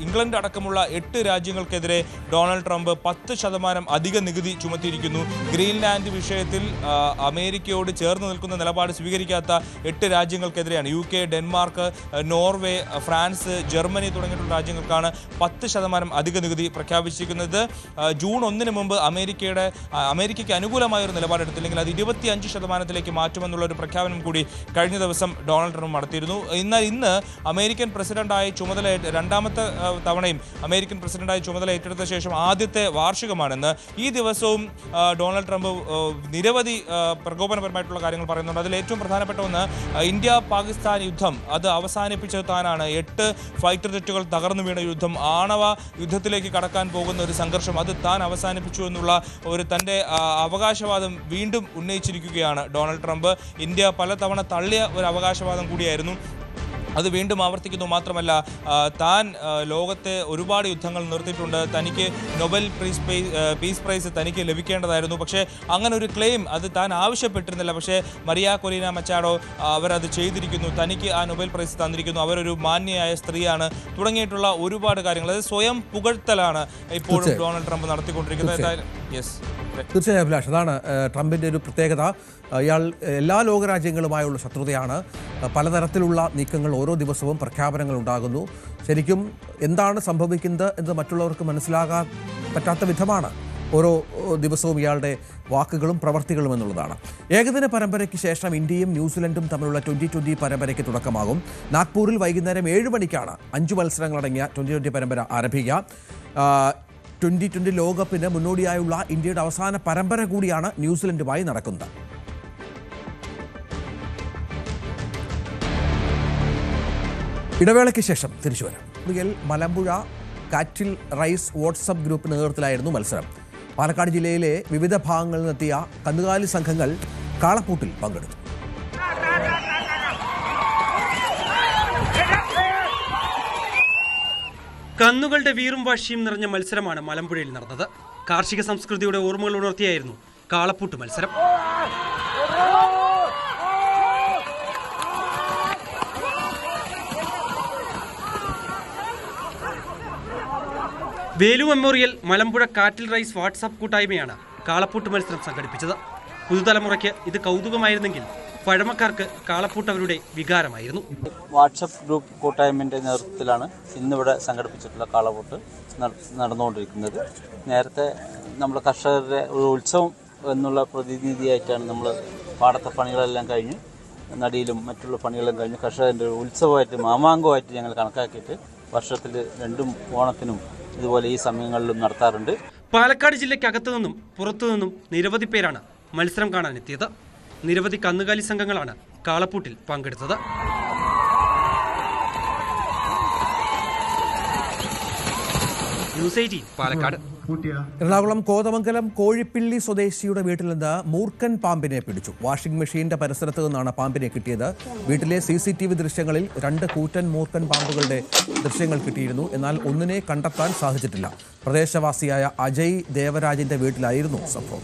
ഇംഗ്ലണ്ട് അടക്കമുള്ള 8 രാജ്യങ്ങൾക്കെതിരെ ഡൊണാൾഡ് ട്രംപ് 10% അധിക നികുതി ചുമത്തിയിരിക്കുന്നു. ഗ്രീൻലാൻഡ് വിഷയത്തിൽ അമേരിക്കയോട് ചേർന്ന് നിൽക്കുന്ന നിലപാട് സ്വീകരിക്കാത്ത 8 രാജ്യങ്ങൾക്കെതിരെയാണ്. UK, Denmark, Norway, France, Germany തുടങ്ങിയിട്ടുള്ള രാജ്യങ്ങൾക്കാണ് 10% അധിക നികുതി പ്രഖ്യാപിച്ചിരിക്കുന്നത്. ജൂൺ 1 മുമ്പ് അമേരിക്കയ്ക്ക് അനുകൂലമായ ഒരു നിലപാടെടുത്തില്ലെങ്കിൽ അത് 25% മാറ്റുമെന്നുള്ള ഒരു പ്രഖ്യാപനം കൂടി കഴിഞ്ഞ ദിവസം ഡൊണാൾഡ് ട്രംപ് നടത്തിയിരുന്നു. എന്നാൽ ഇന്ന് അമേരിക്കൻ പ്രസിഡന്റായി രണ്ടാമത്തെ തവണയും അമേരിക്കൻ പ്രസിഡന്റായി ചുമതല ഏറ്റെടുത്ത ശേഷം ആദ്യത്തെ വാർഷികമാണെന്ന്. ഈ ദിവസവും ഡൊണാൾഡ് ട്രംപ് നിരവധി പ്രകോപനപരമായിട്ടുള്ള കാര്യങ്ങൾ പറയുന്നുണ്ട്. അതിൽ ഏറ്റവും പ്രധാനപ്പെട്ട ഒന്ന്, ഇന്ത്യ പാകിസ്ഥാൻ യുദ്ധം അത് അവസാനിപ്പിച്ചത് താനാണ്. 8 ഫൈറ്റർ ജെറ്റുകൾ തകർന്നു വീണ യുദ്ധം, ആണവ യുദ്ധത്തിലേക്ക് കടക്കാൻ പോകുന്ന ഒരു സംഘർഷം അത് താൻ അവസാനിപ്പിച്ചു എന്നുള്ള ഒരു തൻ്റെ അവകാശവാദം വീണ്ടും ഉന്നയിച്ചിരിക്കുകയാണ് ഡൊണാൾഡ് ട്രംപ്. ഇന്ത്യ പലതവണ തള്ളിയ ഒരു അവകാശവാദം കൂടിയായിരുന്നു, അത് വീണ്ടും ആവർത്തിക്കുന്നു. മാത്രമല്ല താൻ ലോകത്തെ ഒരുപാട് യുദ്ധങ്ങൾ നിർത്തിയിട്ടുണ്ട്, തനിക്ക് നൊബേൽ പീസ് പ്രൈസ് തനിക്ക് ലഭിക്കേണ്ടതായിരുന്നു, പക്ഷേ അങ്ങനെ ഒരു ക്ലെയിം അത് താൻ ആവശ്യപ്പെട്ടിരുന്നില്ല. പക്ഷേ മരിയ കൊറീന മച്ചാഡോ അവരത് ചെയ്തിരിക്കുന്നു, തനിക്ക് ആ നൊബേൽ പ്രൈസ് തന്നിരിക്കുന്നു, അവരൊരു മാന്യയായ സ്ത്രീയാണ് തുടങ്ങിയിട്ടുള്ള ഒരുപാട് കാര്യങ്ങൾ, അത് സ്വയം പുകഴ്ത്തലാണ് ഇപ്പോഴും ഡൊണാൾഡ് ട്രംപ് നടത്തിക്കൊണ്ടിരിക്കുന്നത്. തീർച്ചയായും അഭിലാഷ്, അതാണ് ട്രംപിൻ്റെ ഒരു പ്രത്യേകത. ഇയാൾ എല്ലാ ലോകരാജ്യങ്ങളുമായുള്ള ശത്രുതയാണ്. പലതരത്തിലുള്ള നീക്കങ്ങൾ ഓരോ ദിവസവും പ്രഖ്യാപനങ്ങൾ ഉണ്ടാകുന്നു. ശരിക്കും എന്താണ് സംഭവിക്കുന്നത് എന്ന് മറ്റുള്ളവർക്ക് മനസ്സിലാകാൻ പറ്റാത്ത വിധമാണ് ഓരോ ദിവസവും ഇയാളുടെ വാക്കുകളും പ്രവർത്തികളും എന്നുള്ളതാണ്. ഏകദിന പരമ്പരയ്ക്ക് ശേഷം ഇന്ത്യയും ന്യൂസിലൻഡും തമ്മിലുള്ള 2020 പരമ്പരയ്ക്ക് തുടക്കമാകും. നാഗ്പൂരിൽ വൈകുന്നേരം 7 മണിക്കാണ് 5 മത്സരങ്ങളടങ്ങിയ 2020 പരമ്പര ആരംഭിക്കുക. 2020 ലോകകപ്പിന് മുന്നോടിയായുള്ള ഇന്ത്യയുടെ അവസാന പരമ്പര കൂടിയാണ് ന്യൂസിലൻഡുമായി നടക്കുന്നത്. ഇടവേളയ്ക്ക് ശേഷം തിരിച്ചു വരാം. മലമ്പുഴ കാറ്റിൽ റൈസ് വാട്സപ്പ് ഗ്രൂപ്പ് നേതൃത്വത്തിലായിരുന്നു മത്സരം. പാലക്കാട് ജില്ലയിലെ വിവിധ ഭാഗങ്ങളിൽ നിന്നെത്തിയ കന്നുകാലി സംഘങ്ങൾ കാളപ്പൂട്ടിൽ പങ്കെടുത്തു. കന്നുകളുടെ വീറും വാശിയും നിറഞ്ഞ മത്സരമാണ് മലമ്പുഴയിൽ നടന്നത്. കാർഷിക സംസ്കൃതിയുടെ ഓർമ്മകൾ ഉണർത്തിയായിരുന്നു കാളപ്പൂട്ട് മത്സരം. വേലു മെമ്മോറിയൽ മലമ്പുഴ കാറ്റിൽ റൈസ് വാട്സാപ്പ് കൂട്ടായ്മയാണ് കാളപ്പൂട്ട് മത്സരം സംഘടിപ്പിച്ചത്. പുതുതലമുറയ്ക്ക് ഇത് കൗതുകമായിരുന്നെങ്കിൽ പഴമക്കാർക്ക് കാളപ്പൂട്ട് അവരുടെ വികാരമായിരുന്നു. വാട്സപ്പ് ഗ്രൂപ്പ് കൂട്ടായ്മയുടെ നേതൃത്വത്തിലാണ് ഇന്നിവിടെ സംഘടിപ്പിച്ചിട്ടുള്ള കാളപ്പൂട്ട് നടന്നുകൊണ്ടിരിക്കുന്നത്. നേരത്തെ നമ്മൾ കർഷകരുടെ ഒരു ഉത്സവം എന്നുള്ള പ്രതിനിധിയായിട്ടാണ് നമ്മൾ പാടത്തെ പണികളെല്ലാം കഴിഞ്ഞ് നടിയിലും മറ്റുള്ള പണികളെല്ലാം കഴിഞ്ഞ് കർഷകരുടെ ഒരു ഉത്സവമായിട്ട് മാമാങ്കമായിട്ട് ഞങ്ങൾ കണക്കാക്കിയിട്ട് വർഷത്തിൽ 2 ഓണത്തിനും ഇതുപോലെ ഈ സമയങ്ങളിലും നടത്താറുണ്ട്. പാലക്കാട് ജില്ലയ്ക്കകത്തു നിന്നും പുറത്തുനിന്നും നിരവധി പേരാണ് മത്സരം കാണാനെത്തിയത്. നിരവധി കന്നുകാലി സംഘങ്ങളാണ് കാളപ്പൂട്ടിൽ പങ്കെടുത്തത്. ന്യൂസ് 18 പാലക്കാട്. എറണാകുളം കോതമംഗലം കോഴിപ്പിള്ളി സ്വദേശിയുടെ വീട്ടിൽ നിന്ന് മൂർഖൻ പാമ്പിനെ പിടിച്ചു. വാഷിംഗ് മെഷീന്റെ പരിസരത്ത് നിന്നാണ് പാമ്പിനെ കിട്ടിയത്. വീട്ടിലെ CCTV ദൃശ്യങ്ങളിൽ 2 കൂറ്റൻ മൂർഖൻ പാമ്പുകളുടെ ദൃശ്യങ്ങൾ കിട്ടിയിരുന്നു. എന്നാൽ ഒന്നിനെ കണ്ടെത്താൻ സാധിച്ചിട്ടില്ല. പ്രദേശവാസിയായ അജയ് ദേവരാജിന്റെ വീട്ടിലായിരുന്നു സംഭവം.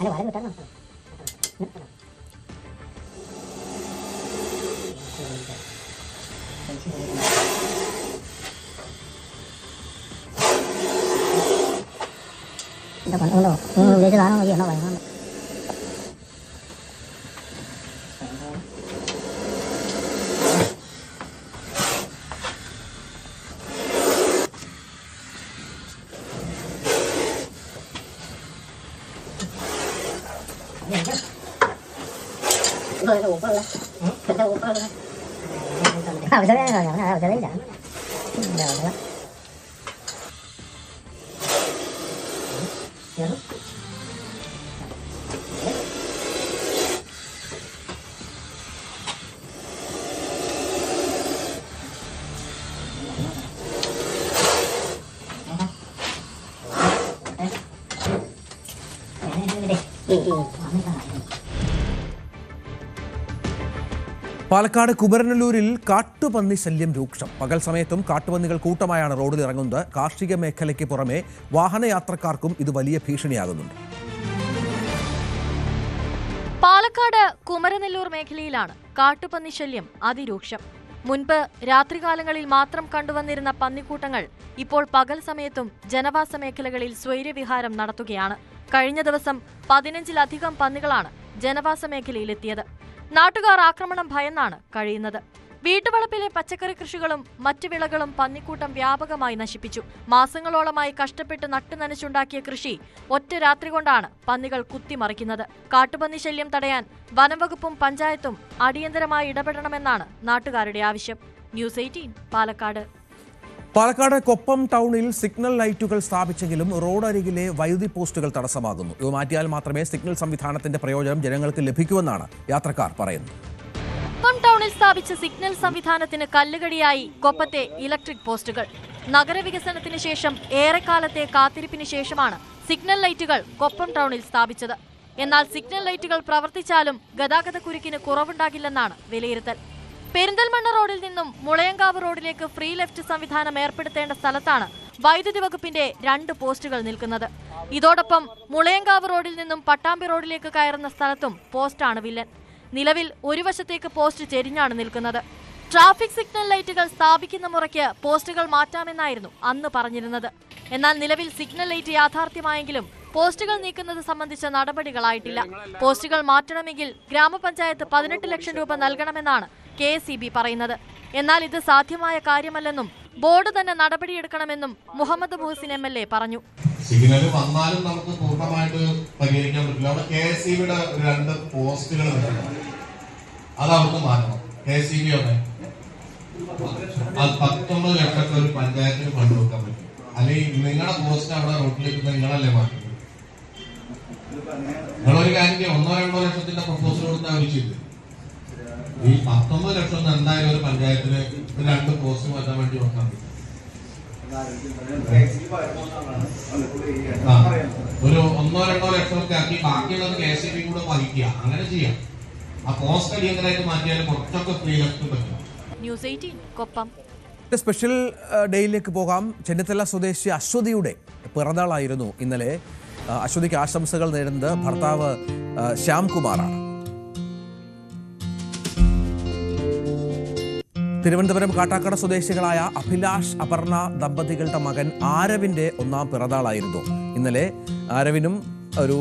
പാലക്കാട് കുമരനല്ലൂരിൽ കാട്ടുപന്നി ശല്യം രൂക്ഷം. പകൽ സമയത്തും കാട്ടുപന്നികൾ കൂട്ടമായാണ് റോഡിൽ ഇറങ്ങുന്നത്. കാർഷിക മേഖലയ്ക്ക് പുറമെ വാഹനയാത്രക്കാർക്കും ഇത് വലിയ ഭീഷണിയാകുന്നുണ്ട്. പാലക്കാട് കുമരനെല്ലൂർ മേഖലയിലാണ് കാട്ടുപന്നി ശല്യം അതിരൂക്ഷം. മുൻപ് രാത്രികാലങ്ങളിൽ മാത്രം കണ്ടുവന്നിരുന്ന പന്നിക്കൂട്ടങ്ങൾ ഇപ്പോൾ പകൽ സമയത്തും ജനവാസ മേഖലകളിൽ സ്വൈര്യവിഹാരം നടത്തുകയാണ്. കഴിഞ്ഞ ദിവസം 15-ലധികം പന്നികളാണ് ജനവാസ മേഖലയിലെത്തിയത്. നാട്ടുകാർ ആക്രമണം ഭയന്നാണ് കഴിയുന്നത്. വീട്ടുവളപ്പിലെ പച്ചക്കറി കൃഷികളും മറ്റു വിളകളും പന്നിക്കൂട്ടം വ്യാപകമായി നശിപ്പിച്ചു. മാസങ്ങളോളമായി കഷ്ടപ്പെട്ട് നട്ടുനനച്ചുണ്ടാക്കിയ കൃഷി ഒറ്റ രാത്രി കൊണ്ടാണ് പന്നികൾ കുത്തിമറിക്കുന്നത്. കാട്ടുപന്നി ശല്യം തടയാൻ വനംവകുപ്പും പഞ്ചായത്തും അടിയന്തരമായി ഇടപെടണമെന്നാണ് നാട്ടുകാരുടെ ആവശ്യം. ന്യൂസ് 18 പാലക്കാട്. പാലക്കാട് കൊപ്പം ടൗണിൽ സിഗ്നൽ ലൈറ്റുകൾ സ്ഥാപിച്ചെങ്കിലും റോഡരികിലെ വൈദ്യുതി പോസ്റ്റുകൾ തടസ്സമാകുന്നു. ഇവ മാറ്റിയാൽ മാത്രമേ സിഗ്നൽ സംവിധാനത്തിന്റെ പ്രയോജനം ജനങ്ങൾക്ക് ലഭിക്കൂവെന്നാണ് യാത്രക്കാർ പറയുന്നത്. കൊപ്പം ടൗണിൽ സ്ഥാപിച്ച സിഗ്നൽ സംവിധാനത്തിന് കല്ലുകടിയായി കൊപ്പത്തെ ഇലക്ട്രിക് പോസ്റ്റുകൾ. നഗരവികസനത്തിന് ശേഷം ഏറെക്കാലത്തെ കാത്തിരിപ്പിന് ശേഷമാണ് സിഗ്നൽ ലൈറ്റുകൾ കൊപ്പം ടൗണിൽ സ്ഥാപിച്ചത്. എന്നാൽ സിഗ്നൽ ലൈറ്റുകൾ പ്രവർത്തിച്ചാലും ഗതാഗതക്കുരുക്കിന് കുറവുണ്ടാകില്ലെന്നാണ് വിലയിരുത്തൽ. പെരിന്തൽമണ്ണ റോഡിൽ നിന്നും മുളയങ്കാവ് റോഡിലേക്ക് ഫ്രീ ലെഫ്റ്റ് സംവിധാനം ഏർപ്പെടുത്തേണ്ട സ്ഥലത്താണ് വൈദ്യുതി വകുപ്പിന്റെ 2 പോസ്റ്റുകൾ നിൽക്കുന്നത്. ഇതോടൊപ്പം മുളയങ്കാവ് റോഡിൽ നിന്നും പട്ടാമ്പി റോഡിലേക്ക് കയറുന്ന സ്ഥലത്തും പോസ്റ്റാണ് വില്ലൻ. നിലവിൽ ഒരു വശത്തേക്ക് പോസ്റ്റ് ചെരിഞ്ഞാണ് നിൽക്കുന്നത്. ട്രാഫിക് സിഗ്നൽ ലൈറ്റുകൾ സ്ഥാപിക്കുന്ന മുറയ്ക്ക് പോസ്റ്റുകൾ മാറ്റാമെന്നായിരുന്നു അന്ന് പറഞ്ഞിരുന്നത്. എന്നാൽ നിലവിൽ സിഗ്നൽ ലൈറ്റ് യാഥാർത്ഥ്യമായെങ്കിലും പോസ്റ്റുകൾ നീക്കുന്നത് സംബന്ധിച്ച നടപടികളായിട്ടില്ല. പോസ്റ്റുകൾ മാറ്റണമെങ്കിൽ ഗ്രാമപഞ്ചായത്ത് 18 ലക്ഷം രൂപ നൽകണമെന്നാണ് KSEB പറയുന്നത്. എന്നാൽ ഇത് സാധ്യമായ കാര്യമല്ലെന്നും ബോർഡ് തന്നെ നടപടിയെടുക്കണമെന്നും മുഹമ്മദ് മുഹസിൻ MLA പറഞ്ഞു. സിഗ്നൽ വന്നാലും നമുക്ക് പൂർണ്ണമായിട്ട് പരിഹരിക്കാൻ പറ്റില്ല. അവിടെ KSEBയുടെ 2 പോസ്റ്റുകൾ അത് അവർക്ക് മാറ്റണം. KSEB അത് 19 ലക്ഷത്തെ ഒരു പഞ്ചായത്തിന് കൊണ്ടുവെക്കാൻ പറ്റും. അല്ലെങ്കിൽ നിങ്ങളുടെ പോസ്റ്റ് അവിടെ റോട്ടിലേക്ക് നിങ്ങളല്ലേ മാറ്റുന്നത്. നിങ്ങളൊരു കാര്യം 1-2 ലക്ഷത്തിന്റെ പ്രപ്പോസൽ കൊടുത്താൽ അവർ ചെയ്തു. ഈ 19 ലക്ഷം എന്തായാലും ഒരു പഞ്ചായത്തിന് 2 പോസ്റ്റ് മാറ്റാൻ വേണ്ടി വെക്കാൻ പറ്റും. ഒരു 1-2 ലക്ഷമൊക്കെ ആക്കി ബാക്കിയുള്ളത് KSEB കൂടെ വഹിക്കുക, അങ്ങനെ ചെയ്യാം. ആ പോസ്റ്റ് അടിയന്തരമായിട്ട് മാറ്റിയാലും കുറച്ചൊക്കെ ഫ്രീ ലെഫ്റ്റ് പറ്റും. ന്യൂസ് 18 കൊപ്പം. സ്പെഷ്യൽ ഡേയിലേക്ക് പോകാം. ചെന്നിത്തല സ്വദേശി അശ്വതിയുടെ പിറന്നാളായിരുന്നു ഇന്നലെ. അശ്വതിക്ക് ആശംസകൾ നേടുന്നത് ഭർത്താവ് ശ്യാംകുമാറാണ്. തിരുവനന്തപുരം കാട്ടാക്കട സ്വദേശികളായ അഭിലാഷ് അപർണ ദമ്പതികളുടെ മകൻ ആരവിന്റെ 1ാം പിറന്നാളായിരുന്നു ഇന്നലെ. ആരവിനും ഒരു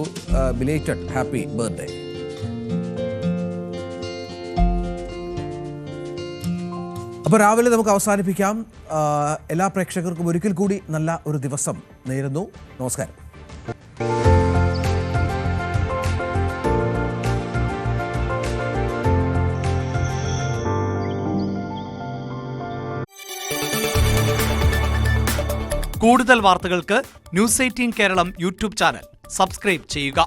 ബിലേറ്റഡ് ഹാപ്പി ബർത്ത്ഡേ. അപ്പോൾ രാവിലെ നമുക്ക് അവസാനിപ്പിക്കാം. എല്ലാ പ്രേക്ഷകർക്കും ഒരിക്കൽ കൂടി നല്ല ഒരു ദിവസം നേരുന്നു. നമസ്കാരം. കൂടുതൽ വാർത്തകൾക്ക് news 18 Keralam YouTube channel subscribe ചെയ്യുക.